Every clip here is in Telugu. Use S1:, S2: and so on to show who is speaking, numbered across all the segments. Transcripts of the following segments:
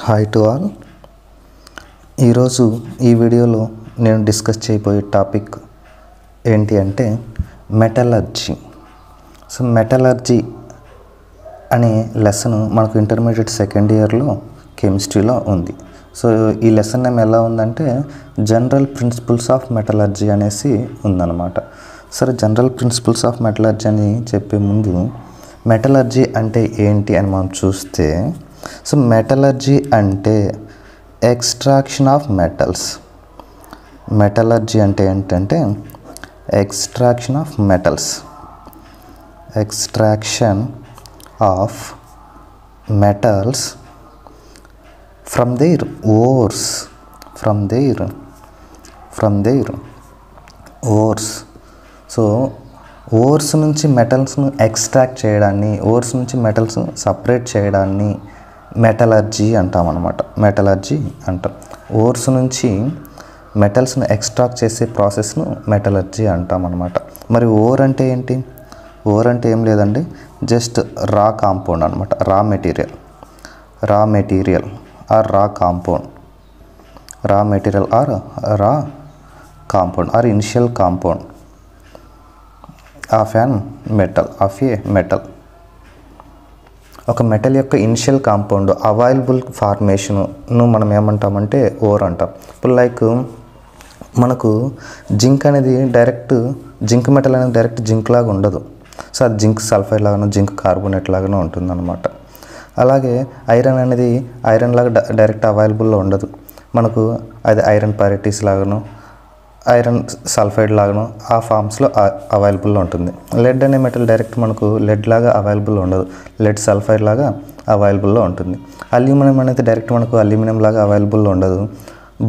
S1: Hi to all. ఈరోజు ఈ వీడియోలో నేను డిస్కస్ చేయబోయే టాపిక్ ఏంటి అంటే మెటలర్జీ. సో మెటలర్జీ అనే లెసన్ మనకు ఇంటర్మీడియట్ సెకండ్ ఇయర్లో కెమిస్ట్రీలో ఉంది. సో ఈ లెసన్ నేమ్ ఎలా ఉందంటే జనరల్ ప్రిన్సిపల్స్ ఆఫ్ మెటలర్జీ అనేసి ఉందన్నమాట. సరే, జనరల్ ప్రిన్సిపల్స్ ఆఫ్ మెటలర్జీ అని చెప్పే ముందు మెటలర్జీ అంటే ఏంటి అని మనం చూస్తే, సో మెటలర్జీ అంటే ఎక్స్ట్రాక్షన్ ఆఫ్ మెటల్స్. మెటలర్జీ అంటే ఏంటంటే extraction of metals, extraction of metals from their ores, from their ores. So ores నుంచి మెటల్స్ను ఎక్స్ట్రాక్ట్ చేయడాన్ని, ఓర్స్ నుంచి మెటల్స్ సపరేట్ చేయడాన్ని మెటలర్జీ అంటాం అన్నమాట. మెటలర్జీ అంటాం. ఓర్స్ నుంచి మెటల్స్ను ఎక్స్ట్రాక్ట్ చేసే ప్రాసెస్ను మెటలర్జీ అంటాం అన్నమాట. మరి ఓర్ అంటే ఏంటి? ఓర్ అంటే ఏం లేదండి, జస్ట్ రా కాంపౌండ్ అనమాట. Raw material or raw compound, raw material or raw compound or initial compound of a metal. ఒక మెటల్ యొక్క ఇనిషియల్ కాంపౌండ్ అవైలబుల్ ఫార్మేషన్ను మనం ఏమంటామంటే ఓర్ అంటాం. ఇప్పుడు లైక్ మనకు జింక్ అనేది డైరెక్ట్ జింక్ మెటల్ అనేది డైరెక్ట్ జింక్ లాగా ఉండదు. సో అది జింక్ సల్ఫైడ్ లాగానో జింక్ కార్బోనేట్ లాగానో ఉంటుందన్నమాట. అలాగే ఐరన్ అనేది ఐరన్ లాగా డైరెక్ట్ అవైలబుల్లో ఉండదు మనకు. అది ఐరన్ పారిటీస్ లాగానో ఐరన్ సల్ఫైడ్ లాగానో ఆ ఫామ్స్లో అవైలబుల్లో ఉంటుంది. లెడ్ అనే మెటల్ డైరెక్ట్ మనకు లెడ్ లాగా అవైలబుల్ ఉండదు, లెడ్ సల్ఫైడ్ లాగా అవైలబుల్లో ఉంటుంది. అల్యూమినియం అనేది డైరెక్ట్ మనకు అల్యూమినియం లాగా అవైలబుల్లో ఉండదు,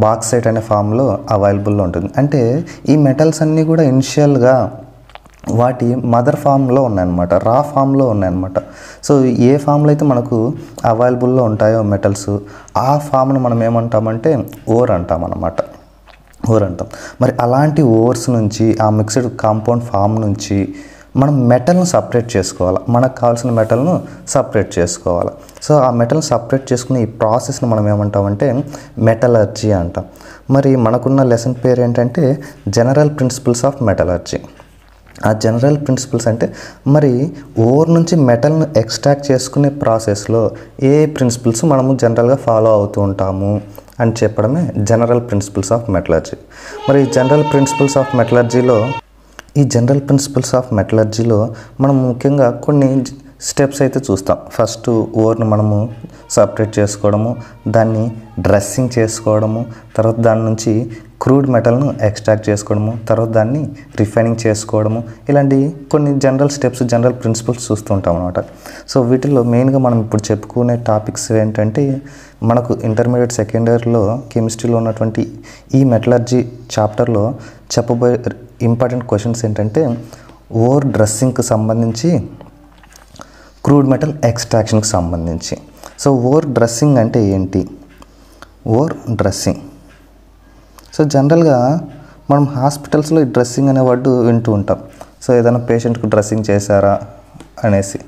S1: బాక్సైట్ అనే ఫామ్లో అవైలబుల్లో ఉంటుంది. అంటే ఈ మెటల్స్ అన్నీ కూడా ఇనిషియల్గా వాటి మదర్ ఫామ్లో ఉన్నాయన్నమాట, రా ఫామ్లో ఉన్నాయన్నమాట. సో ఏ ఫామ్లో అయితే మనకు అవైలబుల్లో ఉంటాయో మెటల్స్, ఆ ఫామ్ను మనం ఏమంటామంటే ఓర్ అంటాం అన్నమాట. ఓర్ అంటాం. మరి అలాంటి ఓర్స్ నుంచి, ఆ మిక్స్డ్ కాంపౌండ్ ఫామ్ నుంచి మనం మెటల్ను సపరేట్ చేసుకోవాలి, మనకు కావాల్సిన మెటల్ను సపరేట్ చేసుకోవాలి. సో ఆ మెటల్ని సపరేట్ చేసుకునే ఈ ప్రాసెస్ని మనం ఏమంటామంటే మెటలర్జీ అంటాం. మరి మనకున్న లెసన్ పేరు ఏంటంటే జనరల్ ప్రిన్సిపల్స్ ఆఫ్ మెటలర్జీ. ఆ జనరల్ ప్రిన్సిపల్స్ అంటే మరి ఓర్ నుంచి మెటల్ను ఎక్స్ట్రాక్ట్ చేసుకునే ప్రాసెస్లో ఏ ప్రిన్సిపల్స్ మనము జనరల్గా ఫాలో అవుతూ ఉంటాము అని చెప్పడమే జనరల్ ప్రిన్సిపల్స్ ఆఫ్ మెటలర్జీ. మరి ఈ జనరల్ ప్రిన్సిపల్స్ ఆఫ్ మెటలర్జీలో మనం ముఖ్యంగా కొన్ని స్టెప్స్ అయితే చూస్తాం. ఫస్ట్ ఓర్ను మనము సపరేట్ చేసుకోవడము, దాన్ని డ్రెస్సింగ్ చేసుకోవడము, తర్వాత దాని నుంచి క్రూడ్ మెటల్ను ఎక్స్ట్రాక్ట్ చేసుకోవడము, తర్వాత దాన్ని రిఫైనింగ్ చేసుకోవడము, ఇలాంటి కొన్ని జనరల్ స్టెప్స్, జనరల్ ప్రిన్సిపల్స్ చూస్తూ ఉంటాం అన్నమాట. సో వీటిల్లో మెయిన్గా మనం ఇప్పుడు చెప్పుకునే టాపిక్స్ ఏంటంటే మనకు ఇంటర్మీడియట్ సెకండ్ ఇయర్లో కెమిస్ట్రీలో ఉన్నటువంటి ఈ మెటలర్జీ చాప్టర్లో చెప్పబోయే ఇంపార్టెంట్ క్వశ్చన్స్ ఏంటంటే ఓర్ డ్రెస్సింగ్కి సంబంధించి, క్రూడ్ మెటల్ ఎక్స్ట్రాక్షన్కి సంబంధించి. సో ఓర్ డ్రెస్సింగ్ అంటే ఏంటి? ఓర్ డ్రెస్సింగ్, సో జనరల్గా మనం హాస్పిటల్స్లో ఈ డ్రెస్సింగ్ అనే వర్డ్ వింటూ ఉంటాం. సో ఏదైనా పేషెంట్కి డ్రెస్సింగ్ చేశారా అనేసి.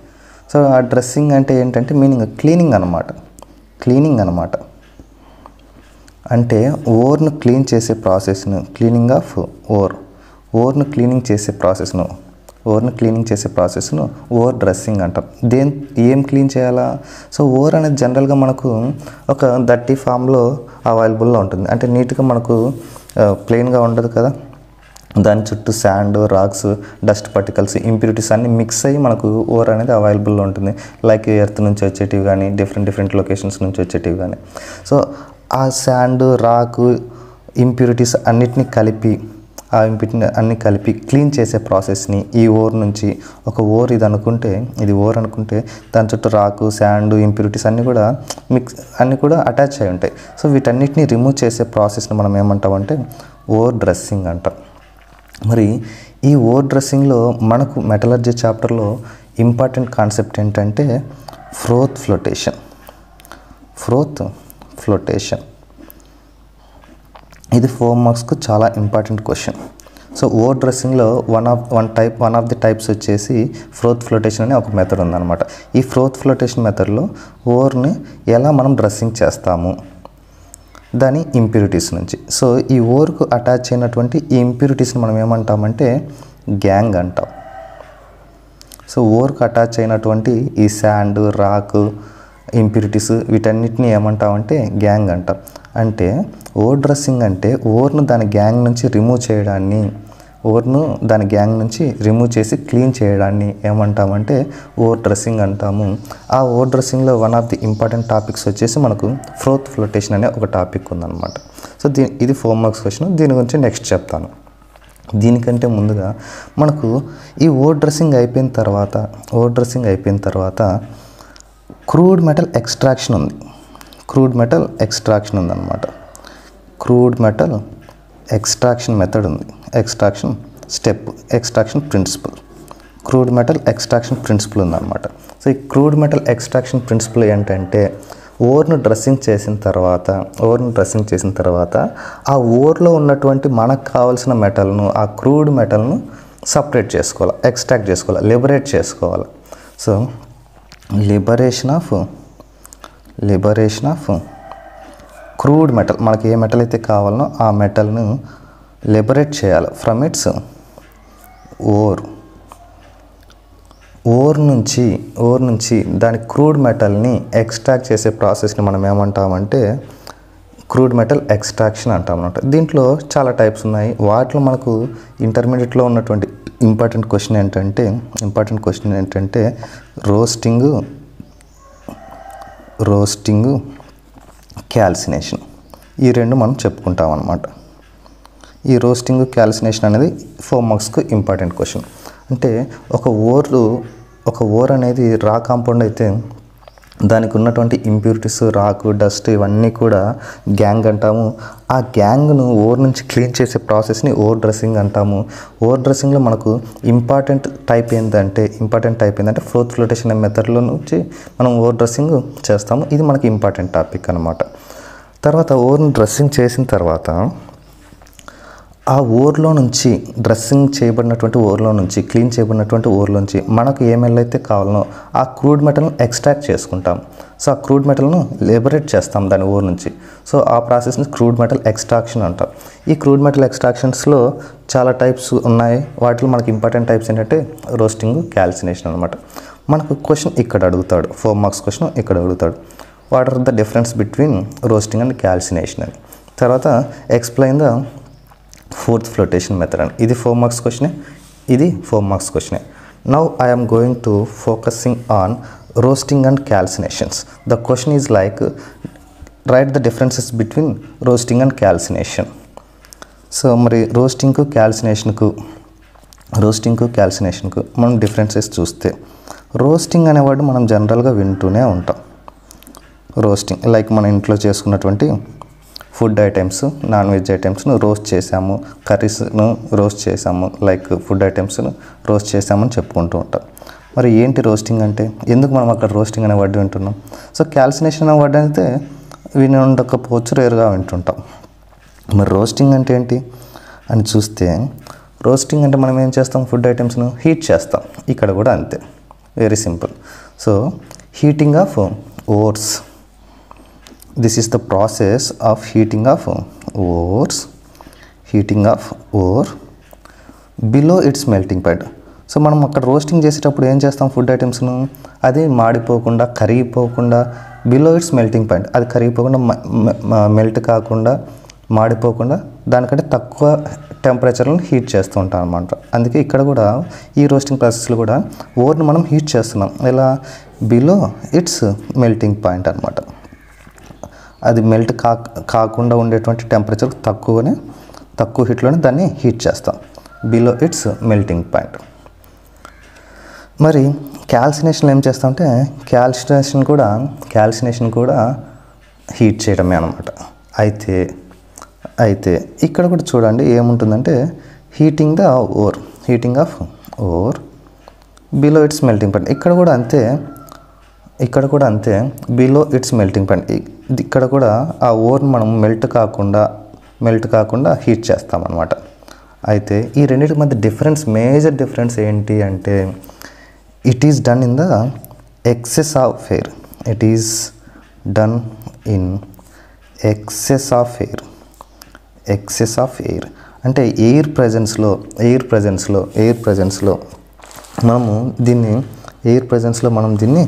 S1: సో ఆ డ్రెస్సింగ్ అంటే ఏంటంటే మీనింగ్ క్లీనింగ్ అనమాట. అంటే ఓర్ను క్లీన్ చేసే ప్రాసెస్ను, క్లీనింగ్ ఆఫ్ ఓర్ను క్లీనింగ్ చేసే ప్రాసెస్ను ఓర్ డ్రెస్సింగ్ అంటాం. ఏం క్లీన్ చేయాలా? సో ఓర్ అనేది జనరల్గా మనకు ఒక దట్టి ఫామ్లో అవైలబుల్లో ఉంటుంది. అంటే నీట్గా మనకు ప్లెయిన్గా ఉండదు కదా, దాని చుట్టూ sand, rocks, dust particles, impurities అన్నీ మిక్స్ అయ్యి మనకు ఓర్ అనేది అవైలబుల్లో ఉంటుంది. లైక్ ఎర్త్ నుంచి వచ్చేటివి కానీ, డిఫరెంట్ లొకేషన్స్ నుంచి వచ్చేటివి కానీ. సో ఆ శాండ్, రాకు, ఇంప్యూరిటీస్ అన్నిటినీ కలిపి క్లీన్ చేసే ప్రాసెస్ని ఈ ఓర్ నుంచి, ఒక ఓర్ ఇది ఓర్ అనుకుంటే దాని చుట్టూ రాకు, శాండ్, ఇంప్యూరిటీస్ అన్నీ కూడా అటాచ్ అయి ఉంటాయి. సో వీటన్నిటిని రిమూవ్ చేసే ప్రాసెస్ని మనం ఏమంటామంటే ఓర్ డ్రెస్సింగ్ అంటాం. మరి ఈ ఓర్ డ్రెస్సింగ్లో మనకు మెటలర్జీ చాప్టర్లో ఇంపార్టెంట్ కాన్సెప్ట్ ఏంటంటే ఫ్రోత్ ఫ్లోటేషన్. ఇది 4 మార్క్స్కు చాలా ఇంపార్టెంట్ క్వశ్చన్. సో ఓర్ డ్రెస్సింగ్లో వన్ ఆఫ్ ది టైప్స్ వచ్చేసి ఫ్రోత్ ఫ్లోటేషన్ అనే ఒక మెథడ్ ఉందన్నమాట. ఈ ఫ్రోత్ ఫ్లోటేషన్ మెథడ్లో ఓర్ని ఎలా మనం డ్రెస్సింగ్ చేస్తాము దాని ఇంప్యూరిటీస్ నుంచి. సో ఈ ఓర్కు అటాచ్ అయినటువంటి ఈ ఇంప్యూరిటీస్ని మనం ఏమంటామంటే గ్యాంగ్ అంటాం. సో ఓర్కు అటాచ్ అయినటువంటి ఈ శాండ్, రాక్, ఇంప్యూరిటీస్ వీటన్నిటిని ఏమంటామంటే గ్యాంగ్ అంటాం. అంటే ఓర్ డ్రెస్సింగ్ అంటే ఓర్ను దాని గ్యాంగ్ నుంచి రిమూవ్ చేయడాన్ని, ఓర్ను దాని గ్యాంగ్ నుంచి రిమూవ్ చేసి క్లీన్ చేయడాన్ని ఏమంటామంటే ఓర్ డ్రెస్సింగ్ అంటాము. ఆ ఓర్ డ్రెస్సింగ్లో one of the important topics వచ్చేసి మనకు ఫ్రోత్ ఫ్లోటేషన్ అనే ఒక టాపిక్ ఉందన్నమాట. సో ఇది 4 మార్క్స్ క్వశ్చన్. దీని గురించి నెక్స్ట్ చెప్తాను. దీనికంటే ముందుగా మనకు ఈ ఓర్ డ్రెస్సింగ్ అయిపోయిన తర్వాత క్రూడ్ మెటల్ ఎక్స్ట్రాక్షన్ ఉంది. క్రూడ్ మెటల్ ఎక్స్ట్రాక్షన్ ఉందన్నమాట. క్రూడ్ మెటల్ ఎక్స్ట్రాక్షన్ మెథడ్ ఉంది, extraction step, extraction principle. Crude metal extraction principle ఉందన్నమాట. సో ఈ క్రూడ్ మెటల్ ఎక్స్ట్రాక్షన్ ప్రిన్సిపల్ ఏంటంటే ఓర్ను డ్రెస్సింగ్ చేసిన తర్వాత ఆ ఓర్లో ఉన్నటువంటి మనకు కావాల్సిన మెటల్ను, ఆ క్రూడ్ మెటల్ను సపరేట్ చేసుకోవాలి, ఎక్స్ట్రాక్ట్ చేసుకోవాలి, లిబరేట్ చేసుకోవాలి. So liberation of crude metal, మనకి ఏ మెటల్ అయితే కావాలనో ఆ మెటల్ను లిబరేట్ చేయాలి ఫ్రమ్ ఇట్స్ ఓర్ నుంచి దాని క్రూడ్ మెటల్ని ఎక్స్ట్రాక్ట్ చేసే ప్రాసెస్ని మనం ఏమంటామంటే క్రూడ్ మెటల్ ఎక్స్ట్రాక్షన్ అంటాం అన్నమాట. దీంట్లో చాలా టైప్స్ ఉన్నాయి. వాటిలో మనకు ఇంటర్మీడియట్లో ఉన్నటువంటి ఇంపార్టెంట్ క్వశ్చన్ ఏంటంటే రోస్టింగ్ క్యాల్సినేషన్, ఈ రెండు మనం చెప్పుకుంటాం అన్నమాట. ఈ రోస్టింగ్ క్యాల్సినేషన్ అనేది 4 మార్క్స్కు ఇంపార్టెంట్ క్వశ్చన్. అంటే ఒక ఓర్ అనేది రా కాంపౌండ్ అయితే దానికి ఉన్నటువంటి ఇంప్యూరిటీస్, రాకు, డస్ట్ ఇవన్నీ కూడా గ్యాంగ్ అంటాము. ఆ గ్యాంగ్ను ఓర్ నుంచి క్లీన్ చేసే ప్రాసెస్ని ఓర్ డ్రెస్సింగ్ అంటాము. ఓర్ డ్రెస్సింగ్లో మనకు ఇంపార్టెంట్ టైప్ ఏంటంటే ఫ్రోత్ ఫ్లోటేషన్ మెథడ్లో నుంచి మనం ఓర్ డ్రెస్సింగ్ చేస్తాము. ఇది మనకి ఇంపార్టెంట్ టాపిక్ అనమాట. తర్వాత ఓర్ని డ్రెస్సింగ్ చేసిన తర్వాత ఆ ఓర్లో నుంచి డ్రెస్సింగ్ చేయబడినటువంటి క్లీన్ చేయబడినటువంటి ఓర్లోంచి మనకు ఏ మెటల్ అయితే కావాలనో ఆ క్రూడ్ మెటల్ను ఎక్స్ట్రాక్ట్ చేసుకుంటాం. సో ఆ క్రూడ్ మెటల్ను లిబరేట్ చేస్తాం దాని ఓర్ నుంచి. సో ఆ ప్రాసెస్ని క్రూడ్ మెటల్ ఎక్స్ట్రాక్షన్ అంటాం. ఈ క్రూడ్ మెటల్ ఎక్స్ట్రాక్షన్స్లో చాలా టైప్స్ ఉన్నాయి. వాటిలో మనకి ఇంపార్టెంట్ టైప్స్ ఏంటంటే రోస్టింగ్, క్యాల్సినేషన్ అనమాట. మనకు క్వశ్చన్ ఇక్కడ అడుగుతాడు, 4 మార్క్స్ క్వశ్చన్ ఇక్కడ అడుగుతాడు. What are the difference between roasting and calcination అని. తర్వాత explain the 4th flotation method అని. ఇది 4 మార్క్స్ క్వశ్చనే, ఇది 4 మార్క్స్ క్వశ్చనే. Now I am going to focusing on roasting and calcinations. The question is like write the differences between roasting and calcination. So మరి రోస్టింగ్కు క్యాల్సినేషన్కు మనం డిఫరెన్సెస్ చూస్తే, రోస్టింగ్ అనేవాడు మనం జనరల్గా వింటూనే ఉంటాం. రోస్టింగ్ లైక్ మన ఇంట్లో చేసుకున్నటువంటి ఫుడ్ ఐటమ్స్, నాన్ వెజ్ ఐటమ్స్ను రోస్ట్ చేసాము, కర్రీస్ను రోస్ట్ చేసాము, లైక్ ఫుడ్ ఐటమ్స్ను రోస్ట్ చేసామని చెప్పుకుంటూ ఉంటాం. మరి ఏంటి రోస్టింగ్ అంటే? ఎందుకు మనం అక్కడ రోస్టింగ్ అనే వర్డ్ వింటున్నాం? సో క్యాల్సినేషన్ అనే వర్డ్ అయితే విని ఉండకపోవచ్చు, రేరుగా వింటుంటాం. మరి రోస్టింగ్ అంటే ఏంటి అని చూస్తే, రోస్టింగ్ అంటే మనం ఏం చేస్తాం? ఫుడ్ ఐటమ్స్ను హీట్ చేస్తాం. ఇక్కడ కూడా అంతే, very simple. So heating of ఓర్స్, this is the process of heating of ore below its melting point. So మనం అక్కడ రోస్టింగ్ చేసేటప్పుడు ఏం చేస్తాం? ఫుడ్ ఐటమ్స్ను అది మాడిపోకుండా, కరిగిపోకుండా, బిలో ఇట్స్ మెల్టింగ్ పాయింట్, అది కరిగిపోకుండా, మెల్ట్ కాకుండా, మాడిపోకుండా దానికంటే తక్కువ టెంపరేచర్లను హీట్ చేస్తూ ఉంటాం అన్నమాట. అందుకే ఇక్కడ కూడా ఈ రోస్టింగ్ ప్రాసెస్లో కూడా ఓర్ని మనం హీట్ చేస్తున్నాం. ఎలా? బిలో ఇట్స్ మెల్టింగ్ పాయింట్ అనమాట. అది మెల్ట్ కాకుండా ఉండేటువంటి టెంపరేచర్ తక్కువ హీట్లోనే దాన్ని హీట్ చేస్తాం, బిలో ఇట్స్ మెల్టింగ్ పాయింట్. మరి క్యాల్సినేషన్లో ఏం చేస్తామంటే క్యాల్సినేషన్ కూడా హీట్ చేయడమే అనమాట. అయితే ఇక్కడ కూడా చూడండి ఏముంటుందంటే heating of ore below its melting point. ఇక్కడ కూడా అంతే బిలో ఇట్స్ మెల్టింగ్ పాయింట్. ఇక్కడ కూడా ఆ ఓర్ని మనం మెల్ట్ కాకుండా హీట్ చేస్తామన్నమాట. అయితే ఈ రెండింటి మధ్య డిఫరెన్స్, మేజర్ డిఫరెన్స్ ఏంటి అంటే it is done in the excess of air. It is done in excess of air. Excess of air అంటే ఎయిర్ ప్రజెన్స్లో మనము దీన్ని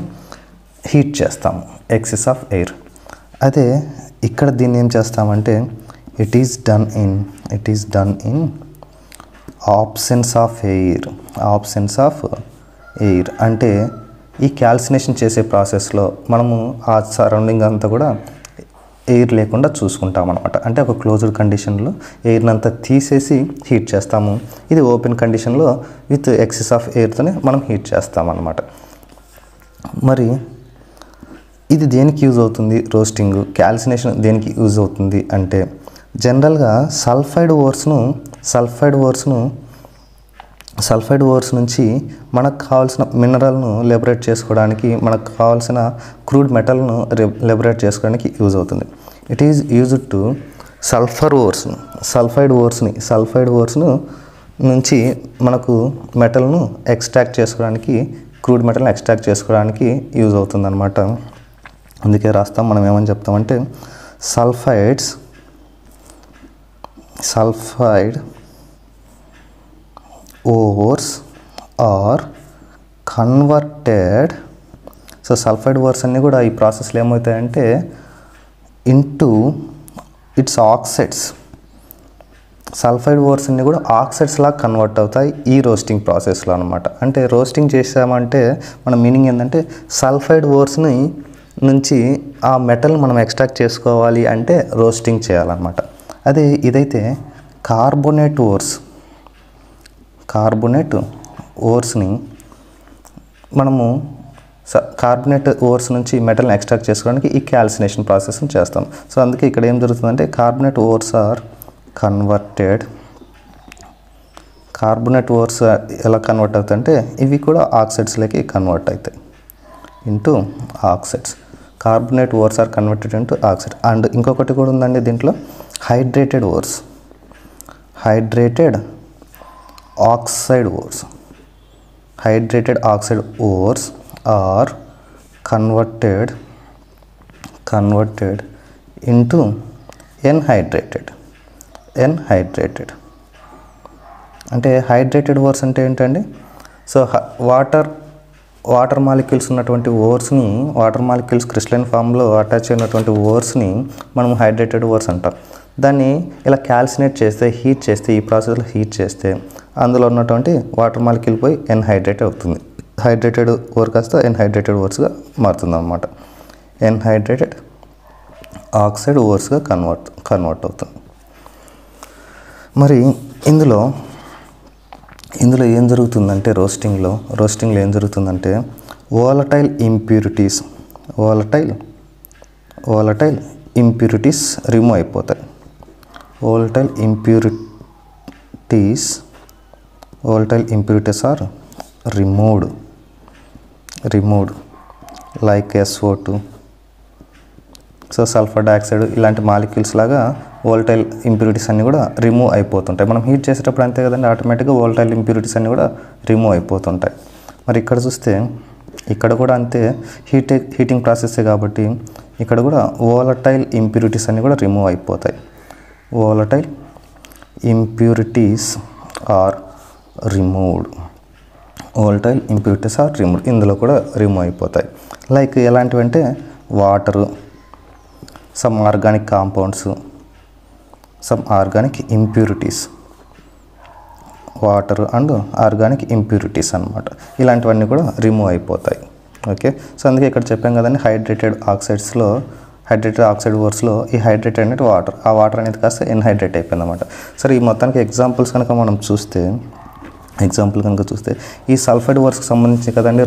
S1: హీట్ చేస్తాము, ఎక్సెస్ ఆఫ్ ఎయిర్. అదే ఇక్కడ దీన్ని ఏం చేస్తామంటే it is done in absence of air. అంటే ఈ క్యాల్సినేషన్ చేసే ప్రాసెస్లో మనము ఆ సరౌండింగ్ అంతా కూడా ఎయిర్ లేకుండా చూసుకుంటాం అనమాట. అంటే ఒక క్లోజ్డ్ కండిషన్లో ఎయిర్ని అంతా తీసేసి హీట్ చేస్తాము. ఇది ఓపెన్ కండిషన్లో విత్ ఎక్సెస్ ఆఫ్ ఎయిర్తోనే మనం హీట్ చేస్తామన్నమాట. మరి ఇది దేనికి యూజ్ అవుతుంది? రోస్టింగ్, క్యాల్సినేషన్ దేనికి యూజ్ అవుతుంది అంటే జనరల్గా సల్ఫైడ్ ఓర్స్ నుంచి మనకు కావాల్సిన మినరల్ను లిబరేట్ చేసుకోవడానికి, మనకు కావాల్సిన క్రూడ్ మెటల్ను లిబరేట్ చేసుకోవడానికి యూజ్ అవుతుంది. It is used to sulphide ఓర్స్ను నుంచి మనకు మెటల్ను ఎక్స్ట్రాక్ట్ చేసుకోవడానికి, క్రూడ్ మెటల్ని ఎక్స్ట్రాక్ట్ చేసుకోవడానికి యూజ్ అవుతుంది అన్నమాట. అందుకే రాస్తాం, మనం ఏమని చెప్తామంటే sulphide ores are converted. So sulphide ores అన్నీ కూడా ఈ ప్రాసెస్లో ఏమవుతాయంటే into its oxides. Sulphide ores అన్నీ కూడా ఆక్సైడ్స్ లాగా కన్వర్ట్ అవుతాయి ఈ రోస్టింగ్ ప్రాసెస్లో అనమాట. అంటే రోస్టింగ్ చేసామంటే మన మీనింగ్ ఏంటంటే సల్ఫైడ్ ఓర్స్ని నుంచి ఆ మెటల్ మనం ఎక్స్ట్రాక్ట్ చేసుకోవాలి అంటే రోస్టింగ్ చేయాలన్నమాట. అదే ఇదైతే కార్బోనేట్ ఓర్స్ని మనము కార్బోనేట్ ఓర్స్ నుంచి మెటల్ని ఎక్స్ట్రాక్ట్ చేసుకోవడానికి ఈ క్యాల్సినేషన్ ప్రాసెస్ని చేస్తాం. సో అందుకే ఇక్కడ ఏం జరుగుతుందంటే carbonate ores are converted. Carbonate ores ఎలా కన్వర్ట్ అవుతాయంటే ఇవి కూడా ఆక్సైడ్స్లోకి కన్వర్ట్ అవుతాయి into oxides. Carbonate ores are converted into oxide. And ఇంకొకటి కూడా ఉందండి దీంట్లో, hydrated oxide ores are converted into anhydrated. అంటే హైడ్రేటెడ్ ఓర్స్ అంటే ఏంటండి? సో వాటర్ మాలిక్యూల్స్ ఉన్నటువంటి ఓర్స్ని, వాటర్ మాలిక్యూల్స్ క్రిస్టలైన్ ఫామ్లో అటాచ్ అయినటువంటి ఓర్స్ని మనం హైడ్రేటెడ్ ఓర్స్ అంటాం. దాన్ని ఇలా క్యాల్సినేట్ చేస్తే, హీట్ చేస్తే, ఈ ప్రాసెస్లో హీట్ చేస్తే అందులో ఉన్నటువంటి వాటర్ మాలిక్యూల్ పోయి ఎన్హైడ్రేట్ అవుతుంది. హైడ్రేటెడ్ ఓర్ కాస్త ఎన్హైడ్రేటెడ్ ఓర్స్గా మారుతుంది అన్నమాట. ఎన్హైడ్రేటెడ్ ఆక్సైడ్ ఓర్స్గా కన్వర్ట్ అవుతుంది. మరి ఇందులో ఏం జరుగుతుందంటే రోస్టింగ్లో ఏం జరుగుతుందంటే వోలటైల్ ఇంప్యూరిటీస్ రిమూవ్ అయిపోతాయి. Volatile impurities are removed like SO2. So sulphur dioxide ఇలాంటి మాలిక్యూల్స్ లాగా వోలటైల్ ఇంప్యూరిటీస్ అన్నీ కూడా రిమూవ్ అయిపోతుంటాయి. మనం హీట్ చేసేటప్పుడు అంతే కదండి, ఆటోమేటిక్గా వోలటైల్ ఇంప్యూరిటీస్ అన్నీ కూడా రిమూవ్ అయిపోతుంటాయి. మరి ఇక్కడ చూస్తే ఇక్కడ కూడా అంతే, హీటింగ్ ప్రాసెస్సే కాబట్టి ఇక్కడ కూడా వోలటైల్ ఇంప్యూరిటీస్ అన్నీ కూడా రిమూవ్ అయిపోతాయి. Volatile impurities are removed. ఇందులో కూడా రిమూవ్ అయిపోతాయి. లైక్ ఎలాంటివంటే water, some organic compounds, some organic impurities, water and organic impurities అన్నమాట. ఇలాంటివన్నీ కూడా రిమూవ్ అయిపోతాయి. ఓకే, సో అందుకే ఇక్కడ చెప్పాం కదండి, హైడ్రేటెడ్ ఆక్సైడ్ ఓర్స్లో ఈ హైడ్రేటెడ్ అనేది వాటర్, ఆ వాటర్ అనేది కాస్త ఎన్హైడ్రేట్ అయిపోయింది అనమాట. సరే, ఈ మొత్తానికి ఎగ్జాంపుల్స్ కనుక మనం చూస్తే, ఈ సల్ఫైడ్ ఓర్స్కి సంబంధించి కదండి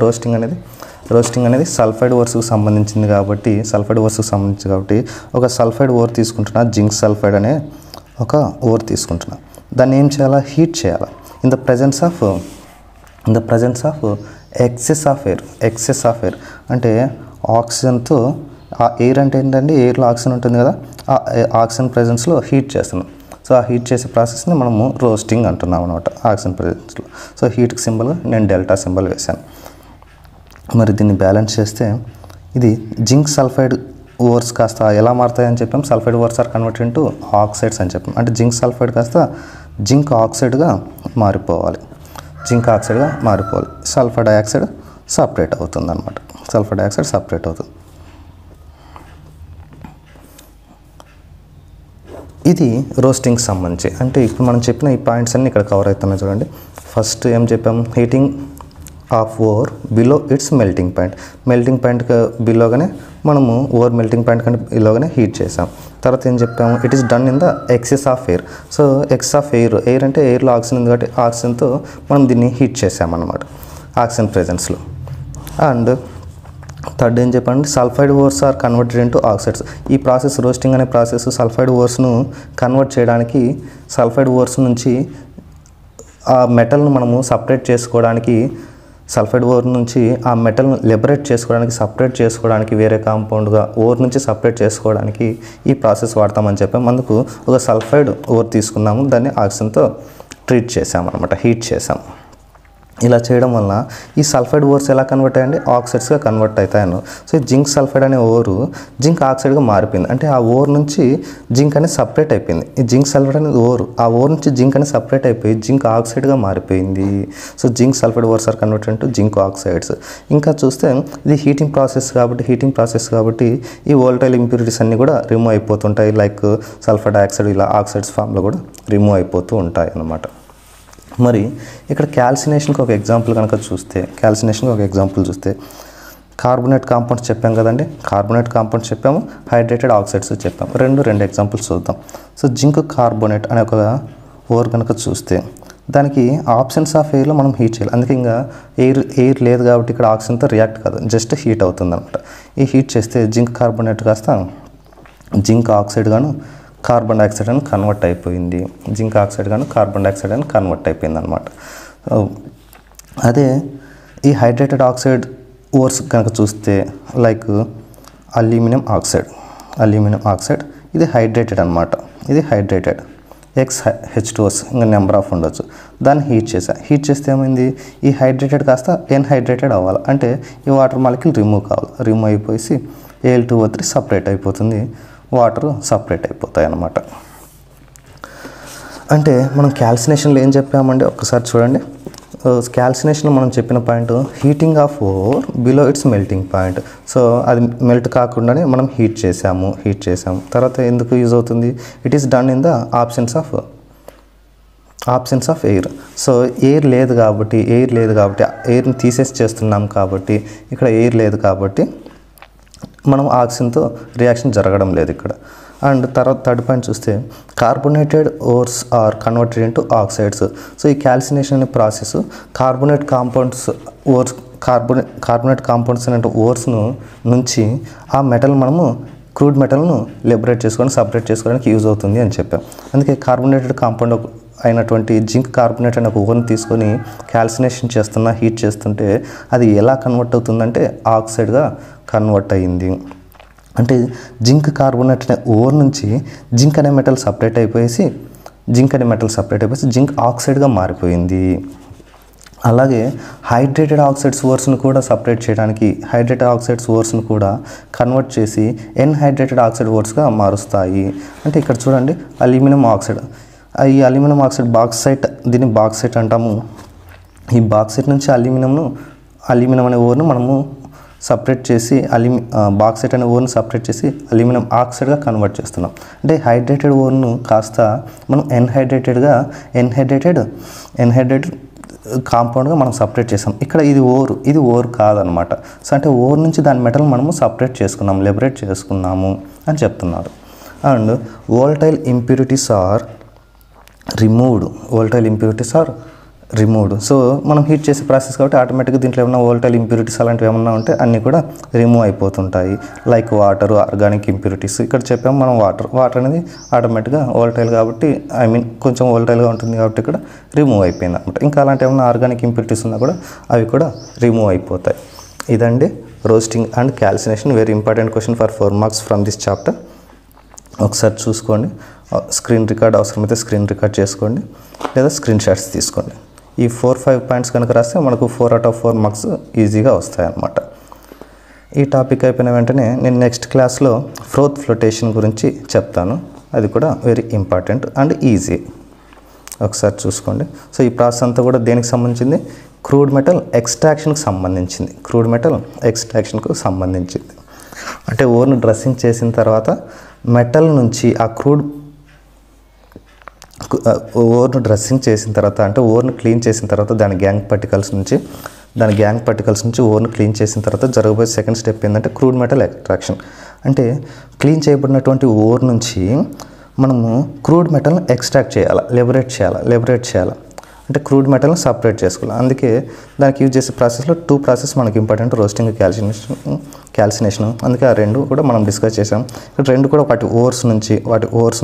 S1: రోస్టింగ్ అనేది సల్ఫైడ్ ఓర్స్కి సంబంధించింది కాబట్టి ఒక సల్ఫైడ్ ఓర్ తీసుకుంటున్నా, జింక్ సల్ఫైడ్ అనే ఒక ఓర్ తీసుకుంటున్నా. దాన్ని ఏం చేయాలా? హీట్ చేయాలా. In the presence of excess of air అంటే ఆక్సిజన్తో, ఆ ఎయిర్ అంటే ఏంటంటే ఎయిర్లో ఆక్సిజన్ ఉంటుంది కదా, ఆ ఆక్సిజన్ ప్రజెన్స్లో హీట్ చేస్తున్నాం. సో ఆ హీట్ చేసే ప్రాసెస్ని మనము రోస్టింగ్ అంటున్నాం అనమాట ఆక్సిజన్ ప్రెజెన్స్లో. సో హీట్కి సింబల్గా నేను డెల్టా సింబల్ వేశాను. మరి దీన్ని బ్యాలెన్స్ చేస్తే ఇది జింక్ సల్ఫైడ్ ఓర్స్ కాస్త ఎలా మారుతాయని చెప్పాం, sulphide ores are converted into oxides అని చెప్పాం. అంటే జింక్ సల్ఫైడ్ కాస్త జింక్ ఆక్సైడ్గా మారిపోవాలి, జింక్ ఆక్సైడ్గా మారిపోవాలి. సల్ఫర్ డయాక్సైడ్ సపరేట్ అవుతుంది అనమాట, సల్ఫర్ డయాక్సైడ్ సపరేట్ అవుతుంది. ఇది రోస్టింగ్కి సంబంధించి. అంటే ఇప్పుడు మనం చెప్పిన ఈ పాయింట్స్ అన్నీ ఇక్కడ కవర్ అవుతున్నాయి చూడండి. ఫస్ట్ ఏం చెప్పాం, heating of ore below its melting point. Melting పాయింట్కి బిలోగానే మనము ఓర్ మెల్టింగ్ పాయింట్ కంటే బిలోగానే హీట్ చేసాం. తర్వాత ఏం చెప్పాము, it is done in the excess of air. So excess of air అంటే ఎయిర్లో ఆక్సిజన్ ఉంది కాబట్టి ఆక్సిజన్తో మనం దీన్ని హీట్ చేసామన్నమాట ఆక్సిజన్ ప్రెజెన్స్లో. అండ్ థర్డ్ ఏం చెప్పండి, sulphide ores are converted into oxides. ఈ ప్రాసెస్ రోస్టింగ్ అనే ప్రాసెస్ సల్ఫైడ్ ఓర్స్ను కన్వర్ట్ చేయడానికి, సల్ఫైడ్ ఓర్స్ నుంచి ఆ మెటల్ను మనము సపరేట్ చేసుకోవడానికి, సల్ఫైడ్ ఓర్ నుంచి ఆ మెటల్ను లిబరేట్ చేసుకోవడానికి, సపరేట్ చేసుకోవడానికి వేరే కాంపౌండ్గా ఓర్ నుంచి సపరేట్ చేసుకోవడానికి ఈ ప్రాసెస్ వాడతామని చెప్పాము. అందుకు ఒక సల్ఫైడ్ ఓర్ తీసుకున్నాము, దాన్ని ఆక్సిజన్తో ట్రీట్ చేసామన్నమాట, హీట్ చేసాము. ఇలా చేయడం వల్ల ఈ సల్ఫైడ్ ఓర్స్ ఎలా కన్వర్ట్ అయ్యండి, ఆక్సైడ్స్గా కన్వర్ట్ అవుతాయను. సో ఈ జింక్ సల్ఫైడ్ అనే ఓరు జింక్ ఆక్సైడ్గా మారిపోయింది. అంటే ఆ ఓర్ నుంచి జింక్ అనేది సపరేట్ అయిపోయింది. ఈ జింక్ సల్ఫైడ్ అనేది ఓరు, ఆ ఓర్ నుంచి జింక్ అనేది సపరేట్ అయిపోయి జింక్ ఆక్సైడ్గా మారిపోయింది. So zinc sulphide ores are converted to zinc oxides. ఇంకా చూస్తే ఇది హీటింగ్ ప్రాసెస్ కాబట్టి ఈ వోల్టైల్ ఇంప్యూరిటీస్ అన్నీ కూడా రిమూవ్ అయిపోతుంటాయి. లైక్ సల్ఫర్ డయాక్సైడ్ ఇలా ఆక్సైడ్స్ ఫామ్లో కూడా రిమూవ్ అయిపోతూ ఉంటాయి అన్నమాట. మరి ఇక్కడ క్యాల్సినేషన్కి ఒక ఎగ్జాంపుల్ కనుక చూస్తే, కార్బోనేట్ కాంపౌండ్స్ చెప్పాం కదండి, కార్బోనేట్ కాంపౌండ్స్ చెప్పాము, హైడ్రేటెడ్ ఆక్సైడ్స్ చెప్పాము. రెండు ఎగ్జాంపుల్స్ చూద్దాం. సో జింక్ కార్బోనేట్ అనే ఒక ఓర్ కనుక చూస్తే దానికి ఆప్షన్స్ ఆఫ్ ఎయిర్లో మనం హీట్ చేయాలి. అందుకే ఇంకా ఎయిర్ లేదు కాబట్టి ఇక్కడ ఆక్సిజన్తో రియాక్ట్ కాదు, జస్ట్ హీట్ అవుతుంది అనమాట. ఈ హీట్ చేస్తే జింక్ కార్బోనేట్ కాస్త జింక్ ఆక్సైడ్ గాను కార్బన్ డైఆక్సైడ్ అని కన్వర్ట్ అయిపోయింది, జింక్ ఆక్సైడ్ కానీ కార్బన్ డైఆక్సైడ్ అని కన్వర్ట్ అయిపోయింది అనమాట. అదే ఈ హైడ్రేటెడ్ ఆక్సైడ్ ఓర్స్ కనుక చూస్తే లైక్ అల్యూమినియం ఆక్సైడ్ ఇది హైడ్రేటెడ్ అనమాట, ఇది హైడ్రేటెడ్ H2S ఇంకా నెంబర్ ఆఫ్ ఉండొచ్చు. దాన్ని హీట్ చేస్తే ఏమైంది, ఈ హైడ్రేటెడ్ కాస్త ఎన్హైడ్రేటెడ్ అవ్వాలి. అంటే ఈ వాటర్ మాలిక్యూల్ రిమూవ్ అయిపోయి Al2O3 సపరేట్ అయిపోతుంది, వాటర్ సపరేట్ అయిపోతాయి అన్నమాట. అంటే మనం క్యాల్సినేషన్లో ఏం చెప్పామంటే ఒక్కసారి చూడండి. క్యాల్సినేషన్లో మనం చెప్పిన point heating of ore below its melting point. So అది మెల్ట్ కాకుండానే మనం హీట్ చేసాము. తర్వాత ఎందుకు యూజ్ అవుతుంది, it is done in the options of air. So air లేదు కాబట్టి ఎయిర్ని తీసేసి చేస్తున్నాం కాబట్టి, ఇక్కడ ఎయిర్ లేదు కాబట్టి మనం ఆక్సిజన్తో రియాక్షన్ జరగడం లేదు ఇక్కడ. అండ్ తర్వాత థర్డ్ పాయింట్ చూస్తే carbonated ores are converted into oxides. So ఈ క్యాల్సినేషన్ అనే ప్రాసెస్ కార్బోనేట్ కాంపౌండ్స్ అనే ఓర్స్ను నుంచి ఆ మెటల్ మనము క్రూడ్ మెటల్ను లిబరేట్ చేసుకోవడానికి, సపరేట్ చేసుకోవడానికి యూజ్ అవుతుంది అని చెప్పాం. అందుకే కార్బోనేటెడ్ కాంపౌండ్ అయినటువంటి జింక్ కార్బోనేట్ అనే ఒక ఓర్ని తీసుకొని క్యాల్సినేషన్ హీట్ చేస్తుంటే అది ఎలా కన్వర్ట్ అవుతుందంటే ఆక్సైడ్గా కన్వర్ట్ అయ్యింది. అంటే జింక్ కార్బోనేట్ అనే ఓర్ నుంచి జింక్ అనే మెటల్ సపరేట్ అయిపోయి జింక్ ఆక్సైడ్గా మారిపోయింది. అలాగే హైడ్రేటెడ్ ఆక్సైడ్స్ ఓర్స్ను కూడా సపరేట్ చేయడానికి హైడ్రేటెడ్ ఆక్సైడ్స్ ఓర్స్ను కూడా కన్వర్ట్ చేసి ఎన్హైడ్రేటెడ్ ఆక్సైడ్ ఓర్స్గా మారుస్తాయి. అంటే ఇక్కడ చూడండి అల్యూమినియం ఆక్సైడ్, ఈ అల్యూమినియం ఆక్సైడ్ బాక్సైట్, దీన్ని బాక్సైట్ అంటాము. ఈ బాక్సైట్ నుంచి అల్యూమినియం అనే ఓర్ను మనము సపరేట్ చేసి బాక్సైట్ అనే ఓర్ను సపరేట్ చేసి అల్యూమినియం ఆక్సైడ్గా కన్వర్ట్ చేస్తున్నాం. అంటే హైడ్రేటెడ్ ఓర్ను కాస్త మనం ఎన్హైడ్రేటెడ్ కాంపౌండ్గా మనం సపరేట్ చేసాం. ఇక్కడ ఇది ఓర్ కాదనమాట. సో అంటే ఓర్ నుంచి దాని మెటల్ మనము సపరేట్ చేసుకున్నాము, లిబరేట్ చేసుకున్నాము అని చెప్తున్నారు. And volatile impurities are removed. So మనం హీట్ చేసే ప్రాసెస్ కాబట్టి ఆటోమేటిక్గా దీంట్లో ఏమన్నా వోల్టైల్ ఇంప్యూరిటీస్ అలాంటివి ఏమన్నా ఉంటే అన్నీ కూడా రిమూవ్ అయిపోతుంటాయి. Like water, organic impurities. ఇక్కడ చెప్పాము మనం వాటర్ అనేది ఆటోమేటిక్గా వోల్టైల్ కాబట్టి కొంచెం వోల్టైల్గా ఉంటుంది కాబట్టి ఇక్కడ రిమూవ్ అయిపోయింది అనమాట. ఇంకా అలాంటి ఏమన్నా ఆర్గానిక్ ఇంప్యూరిటీస్ ఉన్నా కూడా అవి కూడా రిమూవ్ అయిపోతాయి. ఇదండి roasting and calcination. Very important question for 4 marks from this chapter. ఒకసారి చూసుకోండి. స్క్రీన్ రికార్డ్ అవసరమైతే స్క్రీన్ రికార్డ్ చేసుకోండి, లేదా స్క్రీన్ షాట్స్ తీసుకోండి. ఈ 4-5 పాయింట్స్ కనుక రాస్తే మనకు 4 out of 4 మార్క్స్ ఈజీగా వస్తాయన్నమాట. ఈ టాపిక్ అయిపోయిన వెంటనే నేను నెక్స్ట్ క్లాస్లో ఫ్రోత్ ఫ్లోటేషన్ గురించి చెప్తాను. అది కూడా వెరీ ఇంపార్టెంట్ అండ్ ఈజీ. ఒకసారి చూసుకోండి. సో ఈ ప్రాసెస్ అంతా కూడా దేనికి సంబంధించింది? క్రూడ్ మెటల్ ఎక్స్ట్రాక్షన్కి సంబంధించింది. క్రూడ్ మెటల్ ఎక్స్ట్రాక్షన్కు సంబంధించింది అంటే ఓర్ను డ్రెస్సింగ్ చేసిన తర్వాత మెటల్ నుంచి ఆ క్రూడ్ ఓర్ను డ్రెస్సింగ్ చేసిన తర్వాత అంటే ఓర్ను క్లీన్ చేసిన తర్వాత దాని గ్యాంగ్ పార్టికల్స్ నుంచి ఓర్ను క్లీన్ చేసిన తర్వాత జరగబోయే సెకండ్ స్టెప్ ఏంటంటే క్రూడ్ మెటల్ ఎక్స్ట్రాక్షన్. అంటే క్లీన్ చేయబడినటువంటి ఓర్ నుంచి మనము క్రూడ్ మెటల్ని ఎక్స్ట్రాక్ట్ చేయాలి, లిబరేట్ చేయాలి. అంటే క్రూడ్ మెటల్ని సపరేట్ చేసుకోవాలి. అందుకే దానికి యూజ్ చేసే ప్రాసెస్లో 2 ప్రాసెస్ మనకి ఇంపార్టెంట్, రోస్టింగ్, క్యాల్సినేషన్. అందుకే ఆ 2 కూడా మనం డిస్కస్ చేసాం. ఇక్కడ 2 కూడా వాటి ఓర్స్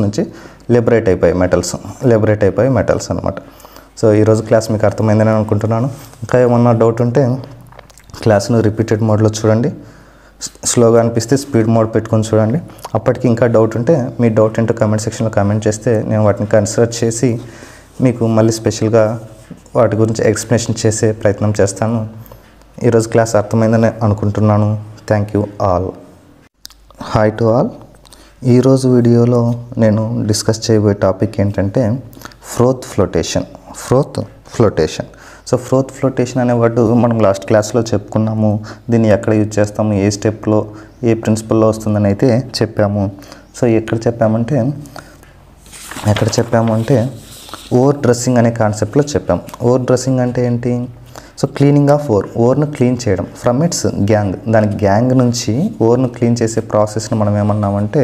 S1: నుంచి లిబరేట్ అయిపోయి మెటల్స్ అనమాట. సో ఈరోజు క్లాస్ మీకు అర్థమైందని అనుకుంటున్నాను. ఇంకా ఏమన్నా డౌట్ ఉంటే క్లాస్ను రిపీటెడ్ మోడ్లో చూడండి, స్లోగా అనిపిస్తే స్పీడ్ మోడ్ పెట్టుకొని చూడండి. అప్పటికి ఇంకా డౌట్ ఉంటే మీ డౌట్ ఏంటో కామెంట్ సెక్షన్లో కామెంట్ చేస్తే నేను వాటిని కన్సిడర్ చేసి మీకు మళ్ళీ స్పెషల్గా వాటి గురించి ఎక్స్ప్లెనేషన్ చేసే ప్రయత్నం చేస్తాను. ఈరోజు క్లాస్ అర్థమైందని అనుకుంటున్నాను. Thank you all. Hi to all. ఈరోజు వీడియోలో నేను డిస్కస్ చేయబోయే టాపిక్ ఏంటంటే froth flotation. So froth flotation అనే వర్డ్ మనం లాస్ట్ క్లాస్లో చెప్పుకున్నాము. దీన్ని ఎక్కడ యూజ్ చేస్తాము, ఏ స్టెప్లో, ఏ ప్రిన్సిపల్లో వస్తుందని అయితే చెప్పాము. సో ఎక్కడ చెప్పాము అంటే ఓర్ డ్రెస్సింగ్ అనే కాన్సెప్ట్లో చెప్పాము. ఓర్ డ్రెస్సింగ్ అంటే ఏంటి? సో క్లీనింగ్ ఆఫ్ ఓర్ను క్లీన్ చేయడం ఫ్రమ్ ఇట్స్ గ్యాంగ్. దాని గ్యాంగ్ నుంచి ఓర్ను క్లీన్ చేసే ప్రాసెస్ని మనం ఏమన్నామంటే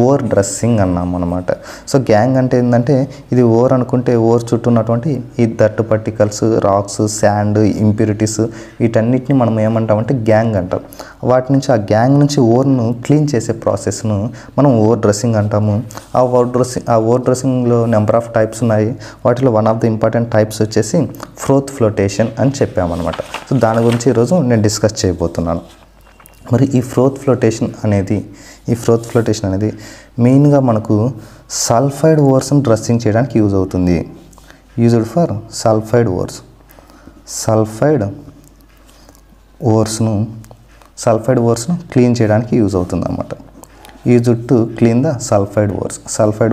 S1: ఓర్ డ్రెస్సింగ్ అన్నాము అనమాట. సో గ్యాంగ్ అంటే ఏంటంటే ఇది ఓర్ అనుకుంటే ఓర్ చుట్టూ ఉన్నటువంటి ఈ దట్టు పార్టికల్స్, రాక్స్, శాండ్, ఇంప్యూరిటీస్ వీటన్నిటిని మనం ఏమంటామంటే గ్యాంగ్ అంటాం. వాటి నుంచి ఆ గ్యాంగ్ నుంచి ఓర్ను క్లీన్ చేసే ప్రాసెస్ను మనం ఓర్ డ్రెస్సింగ్ అంటాము. ఆ ఓర్ డ్రెస్సింగ్లో నెంబర్ ఆఫ్ టైప్స్ ఉన్నాయి. వాటిలో one of the important types వచ్చేసి ఫ్రోత్ ఫ్లోటేషన్ అని చెప్పామన్నమాట. సో దాని గురించి ఈరోజు నేను డిస్కస్ చేయబోతున్నాను. మరి ఈ ఫ్రోత్ ఫ్లోటేషన్ అనేది మెయిన్గా మనకు సల్ఫైడ్ ఓర్స్ని డ్రెస్సింగ్ చేయడానికి యూజ్ అవుతుంది. యూజ్డ్ ఫర్ సల్ఫైడ్ ఓర్స్ను క్లీన్ చేయడానికి యూజ్ అవుతుంది అనమాట. Used to clean the sulphide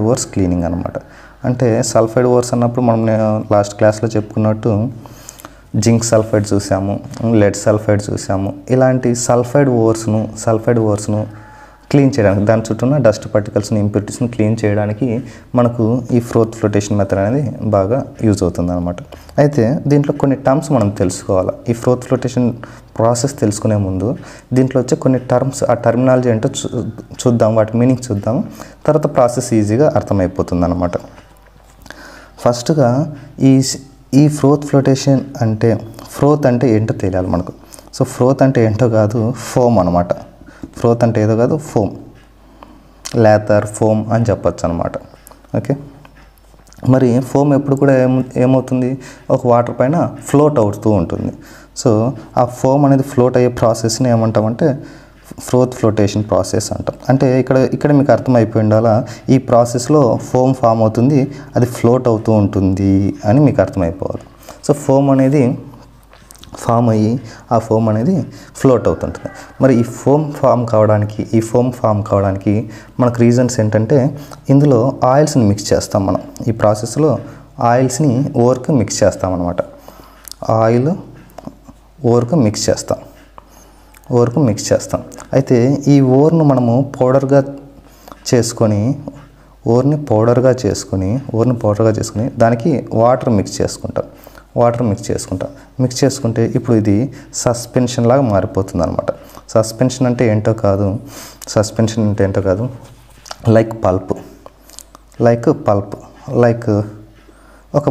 S1: ఓర్స్ cleaning అనమాట. అంటే సల్ఫైడ్ ఓర్స్ అన్నప్పుడు మనం లాస్ట్ క్లాస్లో చెప్పుకున్నట్టు జింక్ సల్ఫైడ్ చూసాము, లెడ్ సల్ఫైడ్ చూసాము. ఇలాంటి సల్ఫైడ్ ఓర్స్ను క్లీన్ చేయడానికి, దాని చుట్టూ ఉన్న డస్ట్ పార్టికల్స్ని, ఇంప్యూరిటీస్ని క్లీన్ చేయడానికి మనకు ఈ ఫ్రోత్ ఫ్లోటేషన్ మెథడ్ అనేది బాగా యూజ్ అవుతుంది అనమాట. అయితే దీంట్లో కొన్ని టర్మ్స్ మనం తెలుసుకోవాలి. ఈ ఫ్రోత్ ఫ్లోటేషన్ ప్రాసెస్ తెలుసుకునే ముందు దీంట్లో వచ్చే కొన్ని టర్మ్స్, ఆ టర్మినాలజీ ఏంటో చూద్దాం, వాటి మీనింగ్ చూద్దాం. తర్వాత ప్రాసెస్ ఈజీగా అర్థమైపోతుంది అనమాట. ఫస్ట్గా ఈ ఫ్రోత్ ఫ్లోటేషన్ అంటే ఫ్రోత్ అంటే ఏంటో తెలియాలి మనకు. సో ఫ్రోత్ అంటే ఏంటో కాదు, ఫోమ్ అనమాట. ఫ్రోత్ అంటే ఏదో కాదు, ఫోమ్ అని చెప్పచ్చు అనమాట. ఓకే. మరి ఫోమ్ ఎప్పుడు కూడా ఏమవుతుంది, ఒక వాటర్ పైన ఫ్లోట్ అవుతూ ఉంటుంది. సో ఆ ఫోమ్ అనేది ఫ్లోట్ అయ్యే ప్రాసెస్ని ఏమంటామంటే ఫ్రోత్ ఫ్లోటేషన్ ప్రాసెస్ అంటాం. అంటే ఇక్కడ మీకు అర్థమైపోయి ఉండాలా, ఈ ప్రాసెస్లో ఫోమ్ ఫామ్ అవుతుంది, అది ఫ్లోట్ అవుతూ ఉంటుంది అని మీకు అర్థమైపోవాలి. సో ఫోమ్ అనేది ఫామ్ అయ్యి ఆ ఫోమ్ అనేది ఫ్లోట్ అవుతుంటుంది. మరి ఈ ఫోమ్ ఫామ్ కావడానికి మనకు రీజన్స్ ఏంటంటే ఇందులో ఆయిల్స్ని మిక్స్ చేస్తాం. మనం ఈ ప్రాసెస్లో ఆయిల్స్ని ఓర్కి మిక్స్ చేస్తాం అనమాట. ఓర్కి మిక్స్ చేస్తాం. అయితే ఈ ఓర్ను మనము పౌడర్గా చేసుకొని దానికి వాటర్ మిక్స్ చేసుకుంటే ఇప్పుడు ఇది సస్పెన్షన్ లాగా మారిపోతుంది అనమాట. సస్పెన్షన్ అంటే ఏంటో కాదు, లైక్ పల్ప్ ఒక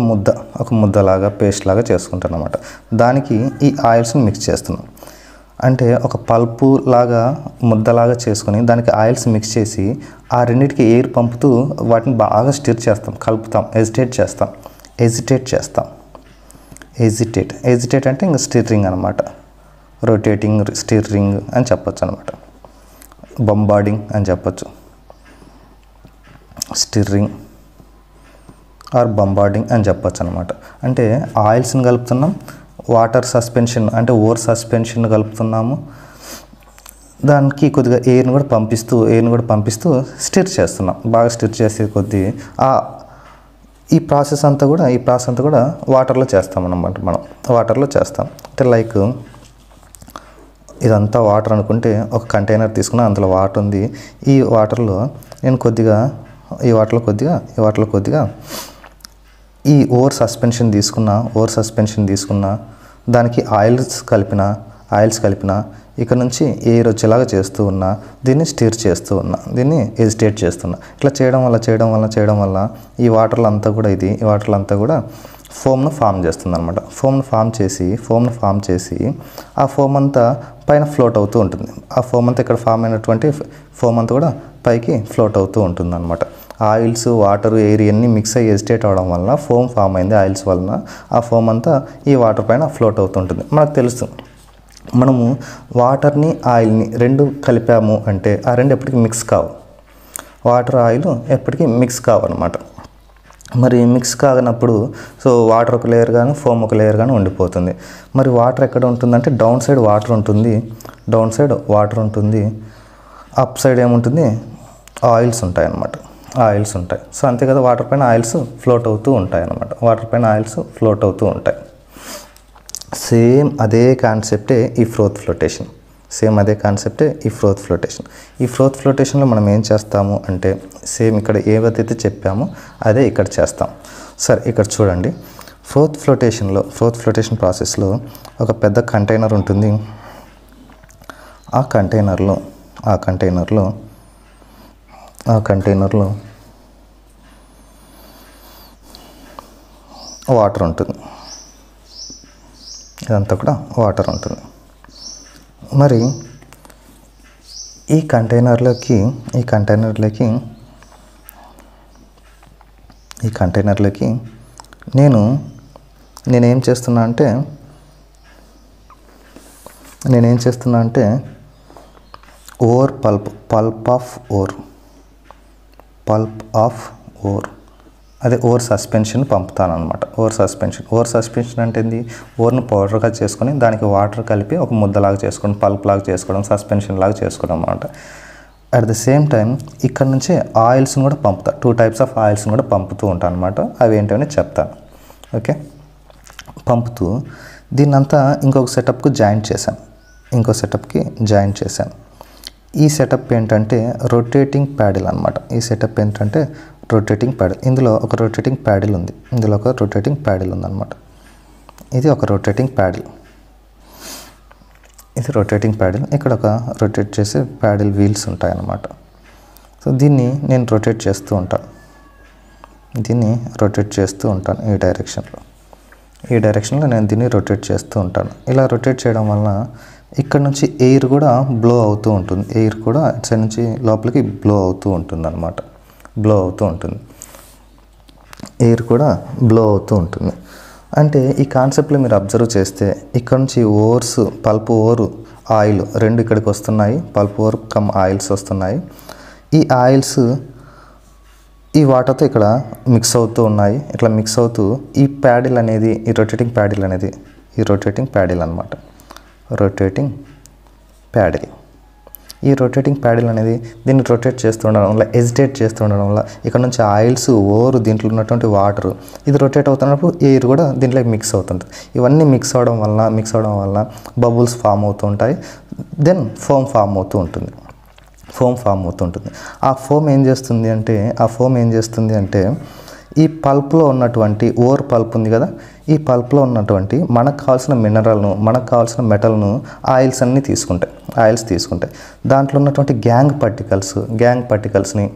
S1: ముద్దలాగా పేస్ట్ లాగా చేసుకుంటాం అనమాట. దానికి ఈ ఆయిల్స్ని మిక్స్ చేస్తున్నాం. అంటే ఒక పల్పు లాగా ముద్దలాగా చేసుకొని దానికి ఆయిల్స్ మిక్స్ చేసి ఆ రెండింటికి ఎయిర్ పంపుతూ వాటిని బాగా స్టిర్ చేస్తాం, కలుపుతాం, ఎజిటేట్ అంటే ఇంకా స్టిర్రింగ్ అనమాట. రొటేటింగ్, స్టిర్రింగ్ అని చెప్పొచ్చు అనమాట. బంబార్డింగ్ అని చెప్పొచ్చు. స్టిర్రింగ్ ఆర్ బంబార్డింగ్ అని చెప్పొచ్చు అనమాట. అంటే ఆయిల్స్ని కలుపుతున్నాం, వాటర్ సస్పెన్షన్ అంటే ఓర్ సస్పెన్షన్ కలుపుతున్నాము, దానికి కొద్దిగా ఎయిర్ని కూడా పంపిస్తూ స్టిర్ చేస్తున్నాం. బాగా స్టిర్ చేసే కొద్దీ ఈ ప్రాసెస్ అంతా కూడా వాటర్లో చేస్తాం అన్నమాట. మనం వాటర్లో చేస్తాం అంటే లైక్ ఇదంతా వాటర్ అనుకుంటే ఒక కంటైనర్ తీసుకున్నా, అందులో వాటర్ ఉంది. ఈ వాటర్లో నేను కొద్దిగా ఈ ఓర్ సస్పెన్షన్ తీసుకున్నా, దానికి ఆయిల్స్ కలిపిన ఇక్కడ నుంచి ఎయిర్ వచ్చేలాగా చేస్తూ ఉన్నా, దీన్ని స్టిర్ చేస్తూ ఉన్నా, దీన్ని ఎజిటేట్ చేస్తున్నా. ఇట్లా చేయడం వల్ల ఈ వాటర్లో అంతా కూడా ఫోమ్ను ఫామ్ చేస్తుంది అనమాట. ఫోమ్ను ఫామ్ చేసి ఆ ఫోమ్ అంతా పైన ఫ్లోట్ అవుతూ ఉంటుంది. ఆ ఫోమ్ అంతా ఇక్కడ ఫామ్ అయినటువంటి ఫోమ్ అంతా కూడా పైకి ఫ్లోట్ అవుతూ ఉంటుంది అనమాట. ఆయిల్స్, వాటర్, ఎయిర్ ఇవన్నీ మిక్స్ అయ్యి ఎజిటేట్ అవడం వల్ల ఫోమ్ ఫామ్ అయింది. ఆయిల్స్ వలన ఆ ఫోమ్ అంతా ఈ వాటర్ పైన ఫ్లోట్ అవుతుంటుంది. మనకు తెలుసు, మనము వాటర్ని ఆయిల్ని రెండు కలిపాము అంటే ఆ రెండు ఎప్పటికీ మిక్స్ కావు. వాటర్, ఆయిల్ ఎప్పటికీ మిక్స్ కావన్నమాట. మరి మిక్స్ కానప్పుడు వాటర్ ఒక లేయర్ కానీ ఫోమ్ ఒక లేయర్ కానీ ఉండిపోతుంది. మరి వాటర్ ఎక్కడ ఉంటుందంటే డౌన్ సైడ్ వాటర్ ఉంటుంది, అప్ సైడ్ ఏముంటుంది, ఆయిల్స్ ఉంటాయి అన్నమాట. సో అంతే కదా, వాటర్ పైన ఆయిల్స్ ఫ్లోట్ అవుతూ ఉంటాయి అన్నమాట. సేమ్ అదే కాన్సెప్టే ఈ ఫ్రోత్ ఫ్లోటేషన్. ఈ ఫ్రోత్ ఫ్లోటేషన్లో మనం ఏం చేస్తాము అంటే సేమ్ ఇక్కడ ఏవైతే చెప్పామో అదే ఇక్కడ చేస్తాం. సరే, ఇక్కడ చూడండి, ఫ్రోత్ ఫ్లోటేషన్ ప్రాసెస్లో ఒక పెద్ద కంటైనర్ ఉంటుంది. ఆ కంటైనర్లో వాటర్ ఉంటుంది. ఇదంతా కూడా వాటర్ ఉంటుంది. మరి ఈ కంటైనర్లోకి నేనేం చేస్తున్నా అంటే ఓర్ పల్ప్ ఆఫ్ ఓర్ అదే ఓర్ సస్పెన్షన్ పంపుతాను అనమాట. ఓర్ సస్పెన్షన్ అంటే ఏంది, ఓర్ను పౌడర్గా చేసుకొని దానికి వాటర్ కలిపి ఒక ముద్దలాగా చేసుకోవడం, పల్ప్ లాగా చేసుకోవడం, సస్పెన్షన్ లాగా చేసుకోవడం అనమాట. అట్ ద సేమ్ టైం ఇక్కడ నుంచి ఆయిల్స్ని కూడా పంపుతా. 2 టైప్స్ ఆఫ్ ఆయిల్స్ని కూడా పంపుతూ ఉంటాను అనమాట. అవి ఏంటని చెప్తాను. ఓకే, పంపుతూ దీన్నంతా ఇంకొక సెటప్కి జాయింట్ చేశాను. ఈ సెటప్ ఏంటంటే రొటేటింగ్ ప్యాడిల్ అనమాట. ఇందులో ఒక రొటేటింగ్ ప్యాడిల్ ఉంది. ఉందన్నమాట. ఇది ఒక రొటేటింగ్ ప్యాడిల్. ఇక్కడ ఒక రొటేట్ చేసే ప్యాడిల్ వీల్స్ ఉంటాయన్నమాట. సో దీన్ని నేను రొటేట్ చేస్తూ ఉంటాను ఈ డైరెక్షన్లో నేను దీన్ని రొటేట్ చేస్తూ ఉంటాను. ఇలా రొటేట్ చేయడం వలన ఇక్కడ నుంచి ఎయిర్ కూడా బ్లో అవుతూ ఉంటుంది. ఇటు సైడ్ నుంచి లోపలికి బ్లో అవుతూ ఉంటుంది. ఎయిర్ కూడా బ్లో అవుతూ ఉంటుంది. అంటే ఈ కాన్సెప్ట్లో మీరు అబ్జర్వ్ చేస్తే ఇక్కడ నుంచి పల్ప్ ఓర్ ఆయిల్ రెండు ఇక్కడికి వస్తున్నాయి. పల్ప్ ఓర్ కమ్ ఆయిల్స్ వస్తున్నాయి. ఈ ఆయిల్స్ ఈ వాటర్తో ఇక్కడ మిక్స్ అవుతూ ఉన్నాయి. ఇట్లా మిక్స్ అవుతూ ఈ ప్యాడిల్ అనేది ఈ రొటేటింగ్ ప్యాడిల్ అనమాట. ఈ రొటేటింగ్ ప్యాడిల్ అనేది దీన్ని రొటేట్ చేస్తూ ఉండడం వల్ల, ఎజిటేట్ చేస్తూ ఉండడం వల్ల ఇక్కడ నుంచి ఆయిల్స్, ఓర్, దీంట్లో ఉన్నటువంటి వాటర్ ఇది రొటేట్ అవుతున్నప్పుడు ఎయిర్ కూడా దీంట్లో మిక్స్ అవుతుంటుంది. ఇవన్నీ మిక్స్ అవడం వల్ల బబుల్స్ ఫామ్ అవుతూ ఉంటాయి. దెన్ ఫోమ్ ఫామ్ అవుతూ ఉంటుంది. ఆ ఫోమ్ ఏం చేస్తుంది అంటే ఈ పల్ప్లో ఉన్నటువంటి ఓర్ పల్ప్ ఉంది కదా, ఈ పల్ప్లో ఉన్నటువంటి మనకు కావాల్సిన మినరల్ను, మనకు కావాల్సిన మెటల్ను ఆయిల్స్ అన్నీ తీసుకుంటాయి. దాంట్లో ఉన్నటువంటి గ్యాంగ్ పార్టికల్స్ని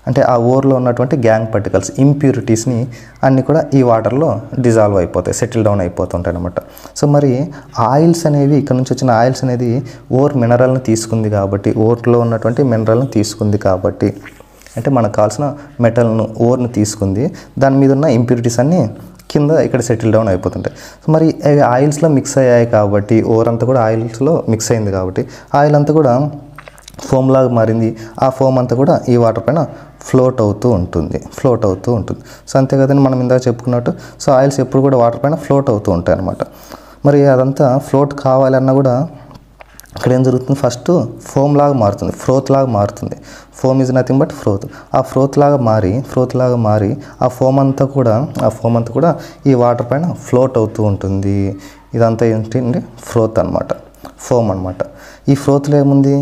S1: అంటే ఆ ఓర్లో ఉన్నటువంటి గ్యాంగ్ పార్టికల్స్, ఇంప్యూరిటీస్ని అన్నీ కూడా ఈ వాటర్లో డిజాల్వ్ అయిపోతాయి, సెటిల్ డౌన్ అయిపోతుంటాయి అన్నమాట. సో మరి ఆయిల్స్ అనేవి ఇక్కడ నుంచి వచ్చిన ఆయిల్స్ అనేది ఓర్ మినరల్ని తీసుకుంది కాబట్టి, ఓర్లో ఉన్నటువంటి మినరల్ని తీసుకుంది కాబట్టి, అంటే మనకు కావాల్సిన మెటల్ను, ఓర్ని తీసుకుంది. దాని మీద ఉన్న ఇంప్యూరిటీస్ అన్నీ కింద ఇక్కడ సెటిల్ డౌన్ అయిపోతుంటాయి. మరి అవి ఆయిల్స్లో మిక్స్ అయ్యాయి కాబట్టి, ఓర్ అంతా కూడా ఆయిల్స్లో మిక్స్ అయింది కాబట్టి ఆయిల్ అంతా కూడా ఫోమ్ లాగా మారింది. ఆ ఫోమ్ అంతా కూడా ఈ వాటర్ పైన ఫ్లోట్ అవుతూ ఉంటుంది. సో అంతే కదండి, మనం ఇందాక చెప్పుకున్నట్టు. సో ఆయిల్స్ ఎప్పుడు కూడా వాటర్ పైన ఫ్లోట్ అవుతూ ఉంటాయి అన్నమాట. మరి అదంతా ఫ్లోట్ కావాలన్నా కూడా ఇక్కడ ఏం జరుగుతుంది, ఫస్ట్ ఫోమ్ లాగా మారుతుంది, ఫ్రోత్ లాగా మారుతుంది. Foam is nothing but froth. ఆ ఫ్రోత్ లాగా మారి ఆ ఫోమ్ అంతా కూడా ఈ వాటర్ పైన ఫ్లోట్ అవుతూ ఉంటుంది. ఇదంతా ఏంటంటే ఫ్రోత్ అనమాట, ఫోమ్ అనమాట. ఈ ఫ్రోత్లో ఏముంది,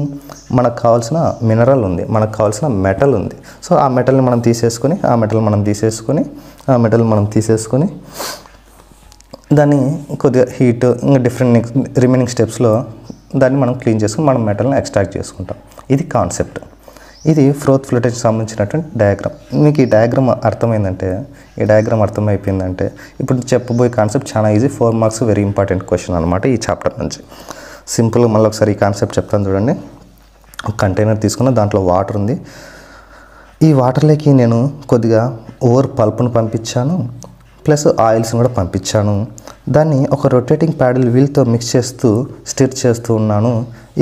S1: మనకు కావాల్సిన మినరల్ ఉంది, మనకు కావాల్సిన మెటల్ ఉంది. సో ఆ మెటల్ని మనం తీసేసుకొని దాన్ని కొద్దిగా హీట్ ఇంకా డిఫరెంట్ రిమైనింగ్ స్టెప్స్లో దాన్ని మనం క్లీన్ చేసుకుని మనం మెటల్ని ఎక్స్ట్రాక్ట్ చేసుకుంటాం. ఇది కాన్సెప్ట్. ఇది ఫ్రోత్ ఫ్లోటేషన్ సంబంధించినటువంటి డయాగ్రామ్. మీకు ఈ డయాగ్రామ్ అర్థమైపోయిందంటే ఇప్పుడు చెప్పబోయే కాన్సెప్ట్ చాలా easy. 4 marks very important question అనమాట ఈ చాప్టర్ నుంచి. సింపుల్గా మళ్ళీ ఒకసారి ఈ కాన్సెప్ట్ చెప్తాను చూడండి. ఒక కంటైనర్ తీసుకున్న, దాంట్లో వాటర్ ఉంది. ఈ వాటర్లోకి నేను కొద్దిగా ఓవర్ పల్ప్ను పంపించాను, ప్లస్ ఆయిల్స్ని కూడా పంపించాను. దాన్ని ఒక రొటేటింగ్ ప్యాడిల్ వీల్తో మిక్స్ చేస్తూ స్టిర్ చేస్తూ ఉన్నాను.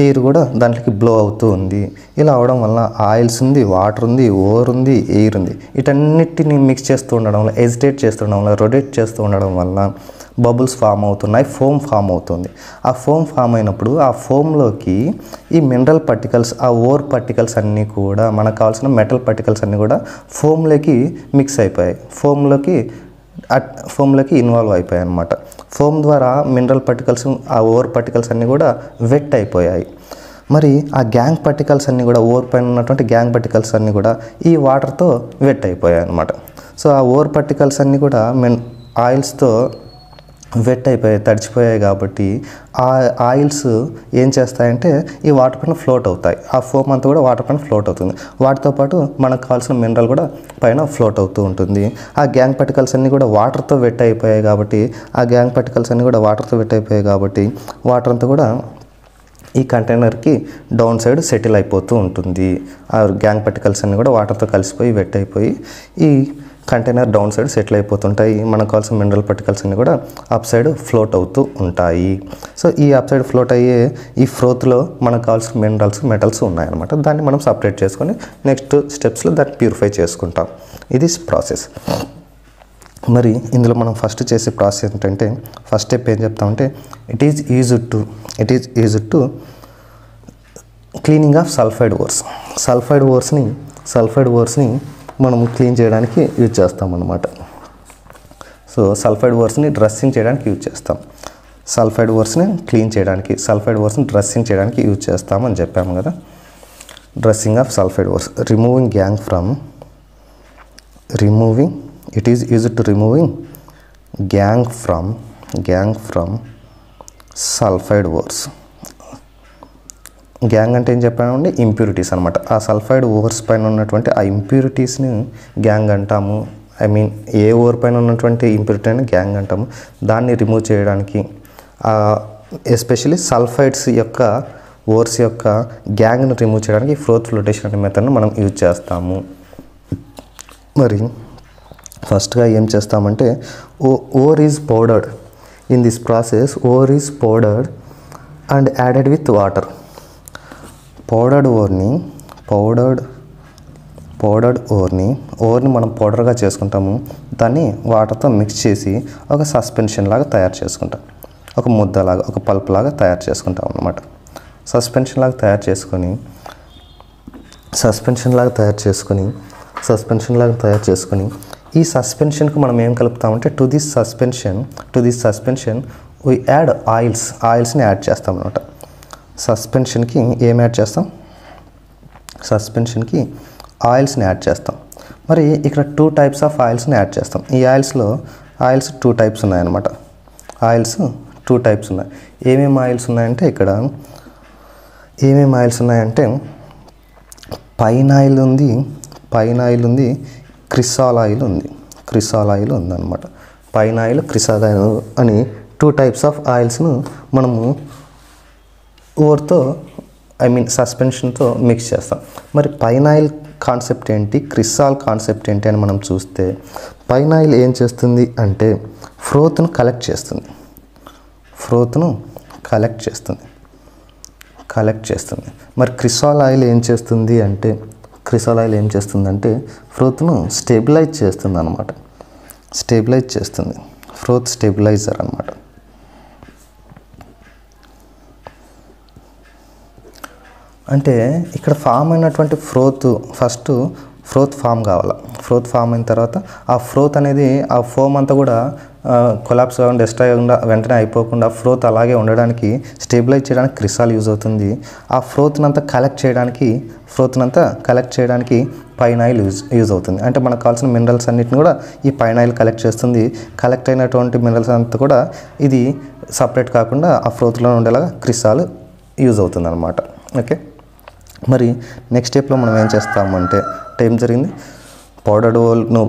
S1: ఎయిర్ కూడా దాంట్లోకి బ్లో అవుతూ ఉంది. ఇలా అవడం వల్ల ఆయిల్స్ ఉంది, వాటర్ ఉంది, ఓవర్ ఉంది, ఎయిర్ ఉంది. వీటన్నిటిని మిక్స్ చేస్తూ ఉండడం వల్ల, ఎజిటేట్ చేస్తుండడం వల్ల, రొటేట్ చేస్తూ ఉండడం వల్ల బబుల్స్ ఫామ్ అవుతున్నాయి, ఫోమ్ ఫామ్ అవుతుంది. ఆ ఫోమ్ ఫామ్ అయినప్పుడు ఆ ఫోమ్లోకి ఈ మినరల్ పార్టికల్స్, ఆ ఓర్ పార్టికల్స్ అన్నీ కూడా, మనకు కావాల్సిన మెటల్ పార్టికల్స్ అన్నీ కూడా ఫోమ్లోకి మిక్స్ అయిపోయాయి, ఫోమ్లోకి ఇన్వాల్వ్ అయిపోయాయి అన్నమాట. ఫోమ్ ద్వారా మినరల్ పార్టికల్స్, ఆ ఓవర్ పార్టికల్స్ అన్నీ కూడా వెట్ అయిపోయాయి. మరి ఆ గ్యాంగ్ పార్టికల్స్ అన్నీ కూడా, ఓవర్ పైన ఉన్నటువంటి గ్యాంగ్ పార్టికల్స్ అన్నీ కూడా ఈ వాటర్తో వెట్ అయిపోయాయి అన్నమాట. సో ఆ ఓవర్ పార్టికల్స్ అన్నీ కూడా ఆయిల్స్తో వెట్ అయిపోయాయి, తడిచిపోయాయి. కాబట్టి ఆ ఆయిల్స్ ఏం చేస్తాయంటే ఈ వాటర్ పైన ఫ్లోట్ అవుతాయి. ఆ ఫోమ్ అంతా కూడా వాటర్ పైన ఫ్లోట్ అవుతుంది. వాటితో పాటు మనకు కావాల్సిన మినరల్ కూడా పైన ఫ్లోట్ అవుతూ ఉంటుంది. ఆ గ్యాంగ్ పార్టికల్స్ అన్నీ కూడా వాటర్తో వెట్ అయిపోయాయి కాబట్టి వాటర్ అంతా కూడా ఈ కంటైనర్కి డౌన్ సైడ్ సెటిల్ అయిపోతూ ఉంటుంది. ఆ గ్యాంగ్ పార్టికల్స్ అన్నీ కూడా వాటర్తో కలిసిపోయి వెట్ అయిపోయి ఈ కంటైనర్ డౌన్ సైడ్ సెటిల్ అయిపోతుంటాయి. మనకు కావాల్సిన మినరల్ పార్టికల్స్ అన్నీ కూడా అప్ సైడ్ ఫ్లోట్ అవుతూ ఉంటాయి. సో ఈ అప్ సైడ్ ఫ్లోట్ అయ్యే ఈ ఫ్రోత్లో మనకు కావాల్సిన మెటల్స్ ఉన్నాయన్నమాట. దాన్ని మనం సపరేట్ చేసుకొని నెక్స్ట్ స్టెప్స్లో దాన్ని ప్యూరిఫై చేసుకుంటాం. ఇది ప్రాసెస్. మరి ఇందులో మనం ఫస్ట్ చేసే ప్రాసెస్ ఏంటంటే, ఫస్ట్ స్టెప్ ఏం చెప్తామంటే, it is used to cleaning of sulphide ఓర్స్ని మనం క్లీన్ చేయడానికి యూజ్ చేస్తామన్నమాట. సో సల్ఫైడ్ ఓర్స్ని డ్రెస్సింగ్ చేయడానికి యూజ్ చేస్తాం. సల్ఫైడ్ ఓర్స్ని డ్రెస్సింగ్ చేయడానికి యూజ్ చేస్తామని చెప్పాము కదా. Dressing of sulphide ores, it is used to removing gangue from sulphide ores. Gangue అంటే ఏం చెప్పామండి, ఇంప్యూరిటీస్ అనమాట. ఆ సల్ఫైడ్ ఓవర్స్ పైన ఉన్నటువంటి ఆ ఇంప్యూరిటీస్ని గ్యాంగ్ అంటాము. ఏ ఓవర్ పైన ఉన్నటువంటి ఇంప్యూరిటీ అని గ్యాంగ్ అంటాము. దాన్ని రిమూవ్ చేయడానికి, ఎస్పెషల్లీ సల్ఫైడ్స్ యొక్క ఓవర్స్ యొక్క గ్యాంగ్ని రిమూవ్ చేయడానికి ఫ్రోత్ ఫ్లోటేషన్ అనే మెథడ్ని మనం యూజ్ చేస్తాము. మరి ఫస్ట్గా ఏం చేస్తామంటే, or is powdered. In this process or is powdered and added with water. Powdered ఓర్ని మనం పౌడర్గా చేసుకుంటాము. దాన్ని వాటర్తో మిక్స్ చేసి ఒక సస్పెన్షన్ లాగా తయారు చేసుకుంటాం. ఒక ముద్దలాగా, ఒక పల్ప్ లాగా తయారు చేసుకుంటాం అన్నమాట. సస్పెన్షన్ లాగా తయారు చేసుకొని ఈ సస్పెన్షన్కి మనం ఏం కలుపుతామంటే, to this suspension we add ఆయిల్స్ని యాడ్ చేస్తాం అన్నమాట. సస్పెన్షన్కి ఏం యాడ్ చేస్తాం, ఆయిల్స్ని యాడ్ చేస్తాం. మరి ఇక్కడ 2 టైప్స్ ఆఫ్ ఆయిల్స్ని యాడ్ చేస్తాం. ఈ ఆయిల్స్ 2 టైప్స్ ఉన్నాయన్నమాట. ఏమేమి ఆయిల్స్ ఉన్నాయంటే, ఇక్కడ ఏమేమి ఆయిల్స్ ఉన్నాయంటే, పైన్ ఆయిల్ ఉంది, క్రిసాల్ ఆయిల్ ఉందన్నమాట. పైన్ ఆయిల్, క్రిసాల్ ఆయిల్ అని 2 టైప్స్ ఆఫ్ ఆయిల్స్ను మనము ఓవర్తో సస్పెన్షన్తో మిక్స్ చేస్తాం. మరి పైన్ ఆయిల్ కాన్సెప్ట్ ఏంటి, క్రిసాల్ కాన్సెప్ట్ ఏంటి అని మనం చూస్తే, పైన్ ఆయిల్ ఏం చేస్తుంది అంటే ఫ్రోత్ను కలెక్ట్ చేస్తుంది. మరి క్రిసాల్ ఆయిల్ ఏం చేస్తుంది అంటే క్రిసాల్ ఏం చేస్తుందంటే ఫ్రోత్ను స్టెబిలైజ్ చేస్తుంది అనమాట. స్టెబిలైజ్ చేస్తుంది, ఫ్రోత్ స్టెబిలైజర్ అనమాట. అంటే ఇక్కడ ఫామ్ అయినటువంటి ఫస్ట్ ఫ్రోత్ ఫామ్ కావాలి. ఫ్రోత్ ఫామ్ అయిన తర్వాత ఆ ఫ్రోత్ అనేది ఆ ఫోమ్ అంతా కూడా కొలాప్స్ కాకుండా డెస్ట్రాయ్ కాకుండా వెంటనే అయిపోకుండా ఫ్రోత్ అలాగే ఉండడానికి స్టెబిలైజ్ చేయడానికి క్రిసాల్ యూజ్ అవుతుంది. ఆ ఫ్రోత్నంతా కలెక్ట్ చేయడానికి పైనాయిల్ యూజ్ అవుతుంది. అంటే మనకు కావాల్సిన మినరల్స్ అన్నిటిని కూడా ఈ పైనాయిల్ కలెక్ట్ చేస్తుంది. కలెక్ట్ అయినటువంటి మినరల్స్ అంతా కూడా ఇది సపరేట్ కాకుండా ఆ ఫ్రోత్లో ఉండేలాగా క్రిసాల్ యూజ్ అవుతుంది అనమాట. ఓకే, మరి నెక్స్ట్ స్టెప్లో మనం ఏం చేస్తామంటే ఏం జరిగింది, పౌడర్డ్ ఓల్ను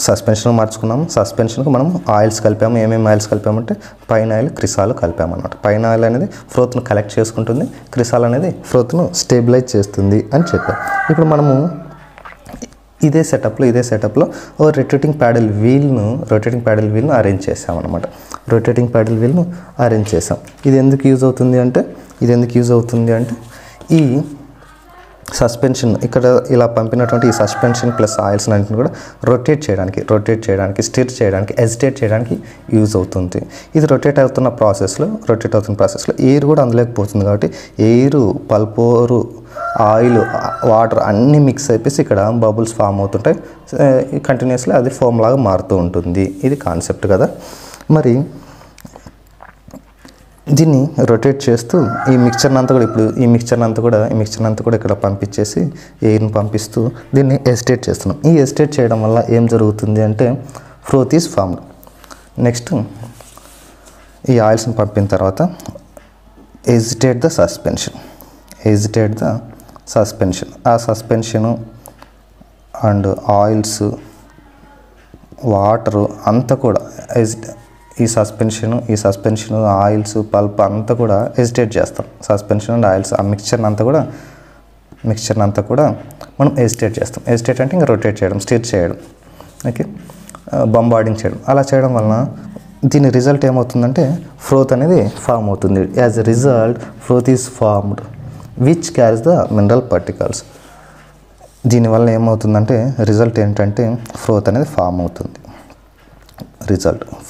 S1: సస్పెన్షన్ మార్చుకున్నాము. సస్పెన్షన్కి మనం ఆయిల్స్ కలిపాము. ఏమేమి ఆయిల్స్ కలిపామంటే పైనాయిల్, క్రిసాల్ కలిపామన్నమాట. పైనాయిల్ అనేది ఫ్రోత్ను కలెక్ట్ చేసుకుంటుంది, క్రిసాల్ అనేది ఫ్రోత్ను స్టెబిలైజ్ చేస్తుంది అని చెప్పాం. ఇప్పుడు మనము ఇదే సెటప్లో ఓ రొటేటింగ్ ప్యాడల్ వీల్ను అరేంజ్ చేసామన్నమాట. రొటేటింగ్ ప్యాడల్ వీల్ను అరేంజ్ చేసాం. ఇది ఎందుకు యూజ్ అవుతుంది అంటే ఈ సస్పెన్షన్ ఇక్కడ ఇలా పంపినటువంటి ఈ సస్పెన్షన్ ప్లస్ ఆయిల్స్ అన్నింటిని కూడా రొటేట్ చేయడానికి స్టిర్ చేయడానికి ఎజిటేట్ చేయడానికి యూజ్ అవుతుంది. ఇది రొటేట్ అవుతున్న ప్రాసెస్లో ఎయిర్ కూడా అందులోకి పోతుంది. కాబట్టి ఎయిర్, పల్పోరు, ఆయిల్, వాటర్ అన్నీ మిక్స్ అయిపోయి ఇక్కడ బబుల్స్ ఫామ్ అవుతుంటాయి. కంటిన్యూస్లీ అది ఫోమ్ లాగా మారుతూ ఉంటుంది. ఇది కాన్సెప్ట్ కదా. మరి దీన్ని రొటేట్ చేస్తూ ఈ మిక్చర్ని అంతా కూడా ఇక్కడ పంపించేసి ఎయిర్ని పంపిస్తూ దీన్ని ఎజిటేట్ చేస్తున్నాం. ఈ ఎజిటేట్ చేయడం వల్ల ఏం జరుగుతుంది అంటే ఫ్రోత్ ఈజ్ ఫామ్డ్. నెక్స్ట్ ఈ ఆయిల్స్ని పంపిన తర్వాత ఎజిటేట్ ద సస్పెన్షన్. ఆ సస్పెన్షను అండ్ ఆయిల్స్, వాటరు అంతా కూడా ఈ సస్పెన్షను ఆయిల్స్, పల్ప్ అంతా కూడా ఎజిటేట్ చేస్తాం. సస్పెన్షన్ అండ్ ఆయిల్స్ ఆ మిక్చర్ని అంతా కూడా మనం ఎజిటేట్ చేస్తాం. ఎజిటేట్ అంటే ఇంకా రొటేట్ చేయడం, స్టిర్ చేయడం, ఓకే, బంబార్డింగ్ చేయడం. అలా చేయడం వలన దీని రిజల్ట్ ఏమవుతుందంటే ఫ్రోత్ అనేది ఫామ్ అవుతుంది. As a result froth is formed which carries the mineral particles. దీనివల్ల ఏమవుతుందంటే రిజల్ట్ ఏంటంటే ఫ్రోత్ అనేది ఫామ్ అవుతుంది.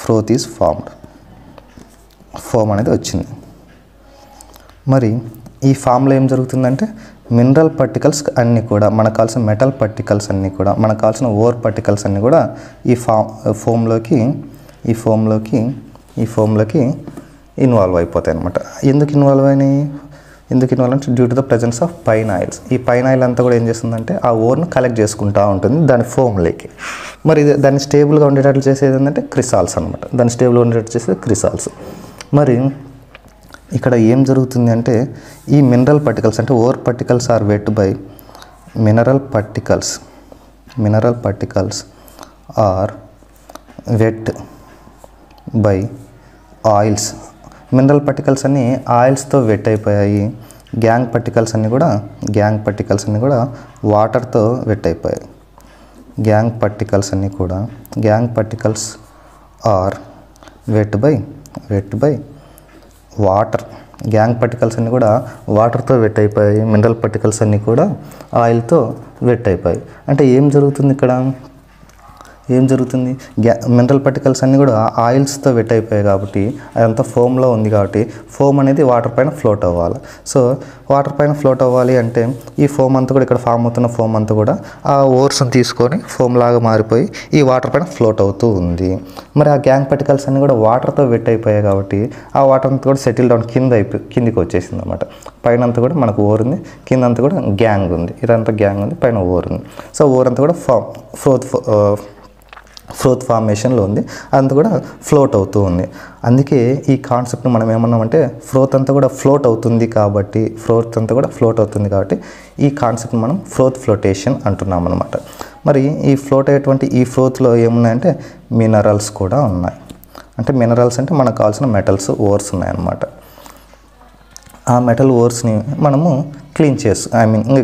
S1: ఫ్రోత్ ఈజ్ ఫార్మ్డ్, ఫోమ్ అనేది వచ్చింది. మరి ఈ ఫామ్లో ఏం జరుగుతుందంటే మినరల్ పార్టికల్స్ అన్నీ కూడా, మనకు కావాల్సిన మెటల్ పార్టికల్స్ అన్నీ కూడా, మనకు కావాల్సిన ఓర్ పార్టికల్స్ అన్నీ కూడా ఈ ఫోమ్లోకి ఇన్వాల్వ్ అయిపోతాయి అన్నమాట. ఎందుకు ఇన్వాల్వ్ అంటే due to the presence of pine oils. ఈ పైనాయిల్ అంతా కూడా ఏం చేస్తుందంటే ఆ ఓర్ను కలెక్ట్ చేసుకుంటూ ఉంటుంది దాని ఫోమ్లోకి. మరి దాన్ని స్టేబుల్గా ఉండేటట్లు చేసేది ఏంటంటే క్రిసాల్స్ అనమాట. దాన్ని స్టేబుల్గా ఉండేటట్లు చేసేది క్రిసాల్స్. మరి ఇక్కడ ఏం జరుగుతుంది అంటే ఈ మినరల్ పార్టికల్స్ అంటే ore particles are wet by mineral particles are wet by oils. Mineral particles అన్నీ ఆయిల్స్తో వెట్ అయిపోయాయి. గ్యాంగ్ పార్టికల్స్ అన్నీ కూడా వాటర్తో వెట్ అయిపోయాయి. Gangue particles are wet by water. Gangue particles అన్నీ కూడా వాటర్తో వెట్ అయిపోయాయి. మినరల్ పార్టికల్స్ అన్నీ కూడా ఆయిల్తో వెట్ అయిపోయాయి. అంటే ఏం జరుగుతుంది ఇక్కడ? మినరల్ పార్టికల్స్ అన్నీ కూడా ఆయిల్స్తో వెట్ అయిపోయాయి కాబట్టి అదంతా ఫోమ్లో ఉంది కాబట్టి ఫోమ్ అనేది వాటర్ పైన ఫ్లోట్ అవ్వాలి. సో వాటర్ పైన ఫ్లోట్ అవ్వాలి అంటే ఈ ఫోమ్ అంతా కూడా ఇక్కడ ఫామ్ అవుతున్న ఫోమ్ అంతా కూడా ఆ ఓర్స్ని తీసుకొని ఫోమ్ లాగా మారిపోయి ఈ వాటర్ పైన ఫ్లోట్ అవుతూ ఉంది. మరి ఆ గ్యాంగ్ పార్టికల్స్ అన్నీ కూడా వాటర్తో వెట్ అయిపోయాయి కాబట్టి ఆ వాటర్ అంతా కూడా సెటిల్ డౌన్ కిందికి వచ్చేసింది అనమాట. పైన అంతా కూడా మనకు ఓర్ ఉంది, కింద అంతా కూడా గ్యాంగ్ ఉంది. ఇదంతా గ్యాంగ్ ఉంది, పైన ఓర్ ఉంది. సో ఓర్ అంతా కూడా ఫ్రోత్ ఫార్మేషన్లో ఉంది, అంతా కూడా ఫ్లోట్ అవుతూ ఉంది. అందుకే ఈ కాన్సెప్ట్ని మనం ఏమన్నామంటే ఫ్రోత్ అంతా కూడా ఫ్లోట్ అవుతుంది కాబట్టి ఈ కాన్సెప్ట్ని మనం ఫ్లోటేషన్ అంటున్నాం అనమాట. మరి ఈ ఫ్లోట్ అయ్యేటువంటి ఈ ఫ్రోత్లో ఏమున్నాయంటే మినరల్స్ కూడా ఉన్నాయి. అంటే మినరల్స్ అంటే మనకు కావాల్సిన మెటల్స్, ఓర్స్ ఉన్నాయన్నమాట. ఆ మెటల్ ఓర్స్ని మనము క్లీన్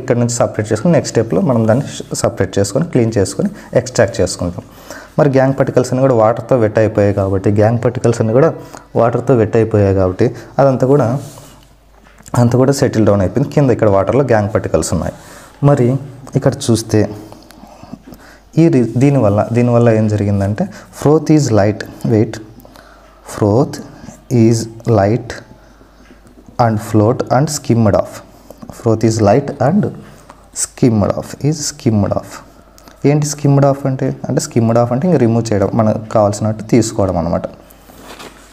S1: ఇక్కడ నుంచి సపరేట్ చేసుకుని నెక్స్ట్ స్టెప్లో మనం దాన్ని సపరేట్ చేసుకొని క్లీన్ చేసుకొని ఎక్స్ట్రాక్ట్ చేసుకుంటాం. మరి గ్యాంగ్ పార్టికల్స్ అన్నీ కూడా వాటర్తో వెట్ అయిపోయాయి కాబట్టి అదంతా కూడా సెటిల్ డౌన్ అయిపోయింది. కింద ఇక్కడ వాటర్లో గ్యాంగ్ పార్టికల్స్ ఉన్నాయి. మరి ఇక్కడ చూస్తే దీనివల్ల ఏం జరిగిందంటే froth is light and float and skimmed of. Froth is light and skimmed of. ఏంటి స్కిమ్డ్ ఆఫ్ అంటే ఇంక రిమూవ్ చేయడం, మనకు కావాల్సినట్టు తీసుకోవడం అనమాట.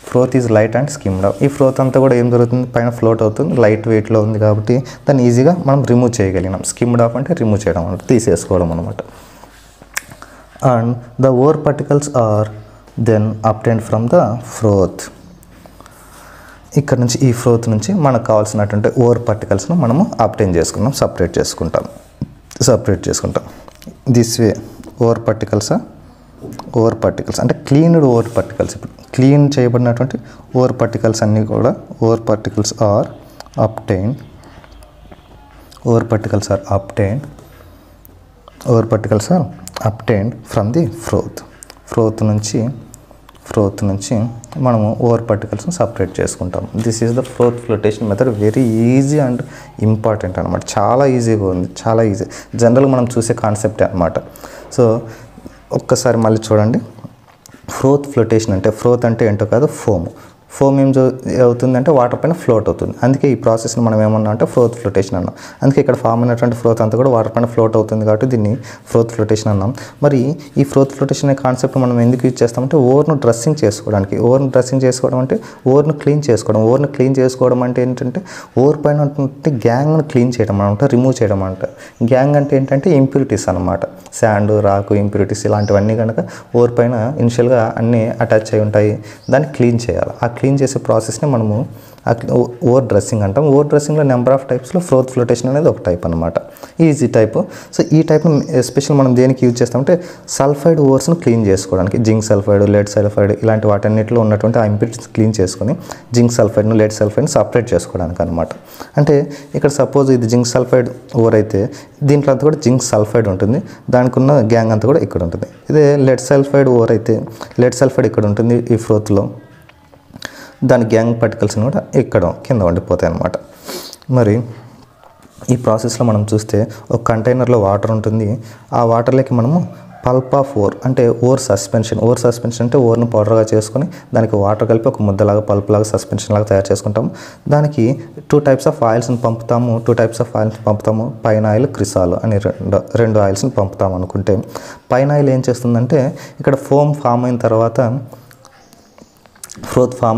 S1: Froth is light and skimmed of. ఈ ఫ్రోత్ అంతా కూడా ఏం జరుగుతుంది, పైన ఫ్లోట్ అవుతుంది, లైట్ వెయిట్లో ఉంది కాబట్టి దాన్ని ఈజీగా మనం రిమూవ్ చేయగలిగినాం. స్కిమ్డ్ ఆఫ్ అంటే రిమూవ్ చేయడం అనమాట, తీసేసుకోవడం అనమాట. And the ore particles are then obtained from the froth. ఇక్కడ నుంచి ఈ ఫ్రోత్ నుంచి మనకు కావాల్సినటువంటి ఓర్ పార్టికల్స్ను మనము అబ్టైన్ చేసుకున్నాం, సపరేట్ చేసుకుంటాం. దిస్ వే ఓర్ పార్టికల్స్ అంటే క్లీన్డ్ ఓర్ పార్టికల్స్. ఇప్పుడు క్లీన్ చేయబడినటువంటి ఓర్ పార్టికల్స్ అన్నీ కూడా ore particles are obtained from the froth నుంచి మనము ఓర్ పార్టికల్స్ని సపరేట్ చేసుకుంటాం. This is the froth flotation method. Very easy and important అనమాట. చాలా ఈజీగా ఉంది, చాలా ఈజీ. జనరల్గా మనం చూసే కాన్సెప్టే అనమాట. సో ఒక్కసారి మళ్ళీ చూడండి. ఫ్రోత్ ఫ్లోటేషన్ అంటే ఫ్రోత్ అంటే ఏంటో కాదు, ఫోమ్ ఏం అవుతుందంటే వాటర్ పైన ఫ్లోట్ అవుతుంది. అందుకే ఈ ప్రాసెస్ని మనం ఏమన్నా అంటే ఫ్రోత్ ఫ్లోటేషన్ అన్నాం. అందుకే ఇక్కడ ఫామ్ అయినటువంటి ఫ్రోత్ అంతా కూడా వాటర్ పైన ఫ్లోట్ అవుతుంది కాబట్టి దీన్ని ఫ్రోత్ ఫ్లోటేషన్ అన్నాం. మరి ఈ ఫ్రోత్ ఫ్లోటేషన్ అనే కాన్సెప్ట్ మనం ఎందుకు యూజ్ చేస్తామంటే ఓవర్ను డ్రెస్సింగ్ చేసుకోవడానికి. ఓవర్ను అంటే ఓవర్ను క్లీన్ చేసుకోవడం అంటే ఏంటంటే ఓవర్ పైన గ్యాంగ్ను క్లీన్ చేయడం అనమాట, రిమూవ్ చేయడం అంట. గ్యాంగ్ అంటే ఏంటంటే ఇంప్యూరిటీస్ అనమాట, శాండ్, రాకు, ఇంప్యూరిటీస్ ఇలాంటివన్నీ కనుక ఓవర్ పైన ఇనిషియల్గా అన్నీ అటాచ్ అయి ఉంటాయి. దాన్ని క్లీన్ చేయాలి. ఆ క్లీన్ చేసే ప్రాసెస్ని మనము ఓవర్ డ్రెస్సింగ్ అంటాం. ఓవర్ డ్రెస్సింగ్లో నెంబర్ ఆఫ్ టైప్స్లో ఫ్రోత్ ఫ్లోటేషన్ అనేది ఒక టైప్ అనమాట, ఈజీ టైపు. సో ఈ టైప్ను ఎస్పెషల్ మనం దేనికి యూజ్ చేస్తామంటే సల్ఫైడ్ ఓవర్స్ను క్లీన్ చేసుకోవడానికి. జింక్ సల్ఫైడ్, లెడ్ సల్ఫైడ్ ఇలాంటి వాటన్నిటిలో ఉన్నటువంటి ఆ ఇంప్యూరిటీస్ క్లీన్ చేసుకొని జింక్ సల్ఫైడ్ను, లెడ్ సల్ఫైడ్ను సపరేట్ చేసుకోవడానికి అనమాట. అంటే ఇక్కడ సపోజ్ ఇది జింక్ సల్ఫైడ్ ఓవర్ అయితే దీంట్లో అంతా కూడా జింక్ సల్ఫైడ్ ఉంటుంది, దానికి ఉన్న గ్యాంగ్ అంతా కూడా ఇక్కడ ఉంటుంది. ఇదే లెడ్ సల్ఫైడ్ ఓవర్ అయితే లెడ్ సల్ఫైడ్ ఇక్కడ ఉంటుంది ఈ ఫ్రోత్లో, దాని గ్యాంగ్ పార్టికల్స్ని కూడా ఇక్కడ కింద ఉండిపోతాయి అన్నమాట. మరి ఈ ప్రాసెస్లో మనం చూస్తే ఒక కంటైనర్లో వాటర్ ఉంటుంది. ఆ వాటర్లోకి మనము పల్ప్ ఆఫ్ ఓర్ అంటే ఓర్ సస్పెన్షన్ అంటే ఓర్ను పౌడర్గా చేసుకొని దానికి వాటర్ కలిపి ఒక ముద్దలాగా పల్ప్ లాగా సస్పెన్షన్ లాగా తయారు చేసుకుంటాము. దానికి 2 టైప్స్ ఆఫ్ ఆయిల్స్ని పంపుతాము. పైన ఆయిల్, క్రిసాల్ అని రెండు ఆయిల్స్ని పంపుతాము అనుకుంటే, పైన ఆయిల్ ఏం చేస్తుందంటే ఇక్కడ ఫ్రోత్ ఫామ్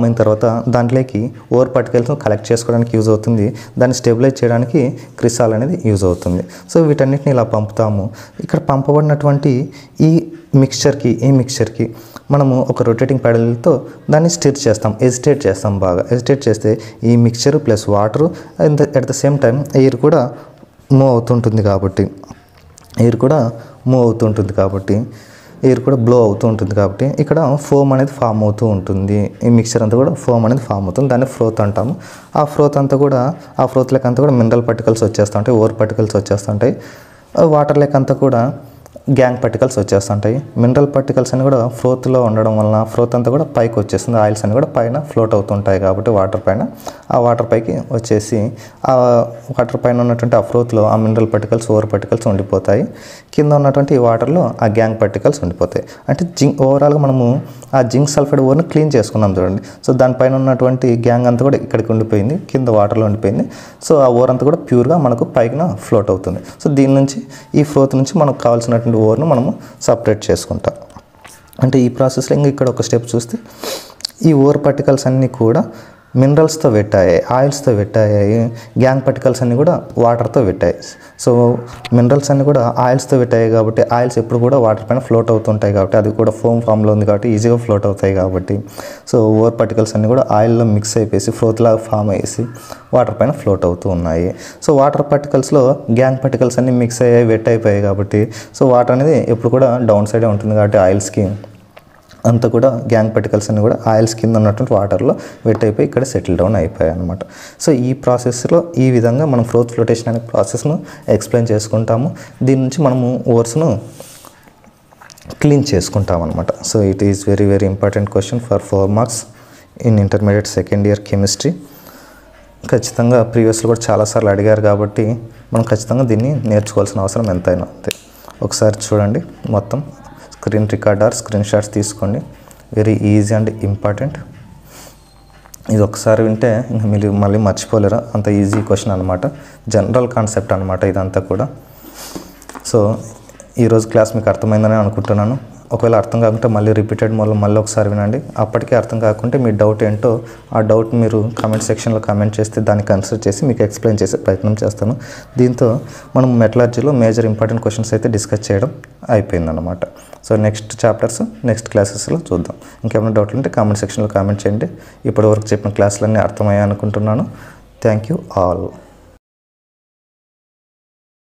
S1: అయిన తర్వాత దాంట్లోకి ఓవర్ పార్టికల్స్ను కలెక్ట్ చేసుకోవడానికి యూజ్ అవుతుంది. దాన్ని స్టెబిలైజ్ చేయడానికి క్రిసాల్ అనేది యూజ్ అవుతుంది. సో వీటన్నిటిని ఇలా పంపుతాము. ఇక్కడ పంపబడినటువంటి ఈ మిక్స్చర్కి మనము ఒక రొటేటింగ్ ప్యాడల్తో దాన్ని ఎజిటేట్ చేస్తాం. బాగా ఎజిటేట్ చేస్తే ఈ mixture plus water at the same time air కూడా మూవ్ అవుతుంటుంది కాబట్టి ఎయిర్ కూడా బ్లో అవుతూ ఉంటుంది కాబట్టి ఇక్కడ ఫోమ్ అనేది ఫామ్ అవుతూ ఉంటుంది. ఈ మిక్చర్ అంతా కూడా ఫోమ్ అనేది ఫామ్ అవుతుంది, దాన్ని ఫ్రోత్ అంటాము. ఆ ఫ్రోత్లకి అంతా కూడా మినరల్ పార్టికల్స్ వచ్చేస్తుంటాయి, ఓవర్ పార్టికల్స్ వచ్చేస్తుంటాయి. వాటర్ లెక్క అంతా కూడా గ్యాంగ్ పార్టికల్స్ వచ్చేస్తుంటాయి. మినరల్ పార్టికల్స్ అని కూడా ఫ్రోత్లో ఉండడం వలన ఫ్రోత్ అంతా కూడా పైకి వచ్చేస్తుంది. ఆయిల్స్ అని కూడా పైన ఫ్లోట్ అవుతుంటాయి కాబట్టి వాటర్ పైన, ఆ వాటర్ పైకి వచ్చేసి ఆ వాటర్ పైన ఉన్నటువంటి ఆ ఫ్రోత్లో ఆ మినరల్ పార్టికల్స్, ఓవర్ పార్టికల్స్ ఉండిపోతాయి. కింద ఉన్నటువంటి ఈ వాటర్లో ఆ గ్యాంగ్ పార్టికల్స్ ఉండిపోతాయి. అంటే ఓవరాల్గా మనము ఆ జింక్ సల్ఫైడ్ ఓవర్ని క్లీన్ చేసుకున్నాం చూడండి. సో దానిపైన ఉన్నటువంటి గ్యాంగ్ అంతా కూడా ఇక్కడికి ఉండిపోయింది, కింద వాటర్లో ఉండిపోయింది. సో ఆ ఓవర్ అంతా కూడా ప్యూర్గా మనకు పైన ఫ్లోట్ అవుతుంది. సో దీని నుంచి ఈ ఫ్రోత్ నుంచి మనకు కావాల్సినటువంటి ఓవర్ను మనము సపరేట్ చేసుకుంటాం. అంటే ఈ ప్రాసెస్లో ఇంకా ఇక్కడ ఒక స్టెప్ చూస్తే ఈ ఓవర్ పార్టికల్స్ అన్నీ కూడా మినరల్స్తో వెట్టాయి, ఆయిల్స్తో వెట్టాయి, గ్యాంగ్ పార్టికల్స్ అన్నీ కూడా వాటర్తో వెట్టాయి. సో మినరల్స్ అన్నీ కూడా ఆయిల్స్తో వెట్టాయి కాబట్టి ఆయిల్స్ ఎప్పుడు కూడా వాటర్ పైన ఫ్లోట్ అవుతుంటాయి కాబట్టి అది కూడా ఫోమ్ ఫామ్లో ఉంది కాబట్టి ఈజీగా ఫ్లోట్ అవుతాయి కాబట్టి సో ఓవర్ పార్టికల్స్ అన్నీ కూడా ఆయిల్లో మిక్స్ అయిపోయి ఫ్లోత్లాగా ఫామ్ అయ్యేసి వాటర్ పైన ఫ్లోట్ అవుతూ ఉన్నాయి. సో వాటర్ పార్టికల్స్లో గ్యాంగ్ పార్టికల్స్ అన్నీ మిక్స్ అయ్యాయి, వెట్ అయిపోయాయి కాబట్టి సో వాటర్ అనేది ఎప్పుడు కూడా డౌన్ సైడే ఉంటుంది కాబట్టి ఆయిల్స్కి అంతా కూడా గ్యాంగ్ పార్టికల్స్ అన్నీ కూడా ఆయిల్స్ కింద ఉన్నటువంటి వాటర్లో వెట్ అయిపోయి ఇక్కడ సెటిల్ డౌన్ అయిపోయాయి అనమాట. సో ఈ ప్రాసెస్లో ఈ విధంగా మనం ఫ్రోత్ ఫ్లోటేషన్ అనే ప్రాసెస్ను ఎక్స్ప్లెయిన్ చేసుకుంటాము. దీని నుంచి మనము ఓవర్స్ను క్లీన్ చేసుకుంటాం అనమాట. So it is very very important question for 4 marks in intermediate second year chemistry. ఖచ్చితంగా ప్రీవియస్లో కూడా చాలాసార్లు అడిగారు కాబట్టి మనం ఖచ్చితంగా దీన్ని నేర్చుకోవాల్సిన అవసరం ఎంతైనా అంతే. ఒకసారి చూడండి మొత్తం screen record or screen shots తీసుకోండి. Very easy and important. ఇది ఒకసారి వింటే ఇంకా మీరు మళ్ళీ మర్చిపోలేరు, అంత ఈజీ క్వశ్చన్ అనమాట. జనరల్ కాన్సెప్ట్ అనమాట ఇదంతా కూడా. సో ఈరోజు క్లాస్ మీకు అర్థమైందని అనుకుంటున్నాను. ఒకవేళ అర్థం కాకుంటే మళ్ళీ రిపీటెడ్ మోడ్లో మళ్ళీ ఒకసారి వినండి. అప్పటికే అర్థం కాకుంటే మీ డౌట్ ఏంటో ఆ డౌట్ మీరు కామెంట్ సెక్షన్లో కామెంట్ చేస్తే దాన్ని కన్సిడర్ చేసి మీకు ఎక్స్ప్లెయిన్ చేసే ప్రయత్నం చేస్తాను. దీంతో మనం మెటలర్జీలో మేజర్ ఇంపార్టెంట్ క్వశ్చన్స్ అయితే డిస్కస్ చేయడం అయిపోయిందన్నమాట. సో నెక్స్ట్ చాప్టర్స్ నెక్స్ట్ క్లాసెస్లో చూద్దాం. ఇంకేమైనా డౌట్లు ఉంటే కామెంట్ సెక్షన్లో కామెంట్ చేయండి. ఇప్పటివరకు చెప్పిన క్లాసులన్నీ అర్థమయ్యాయి అనుకుంటున్నాను. Thank you all.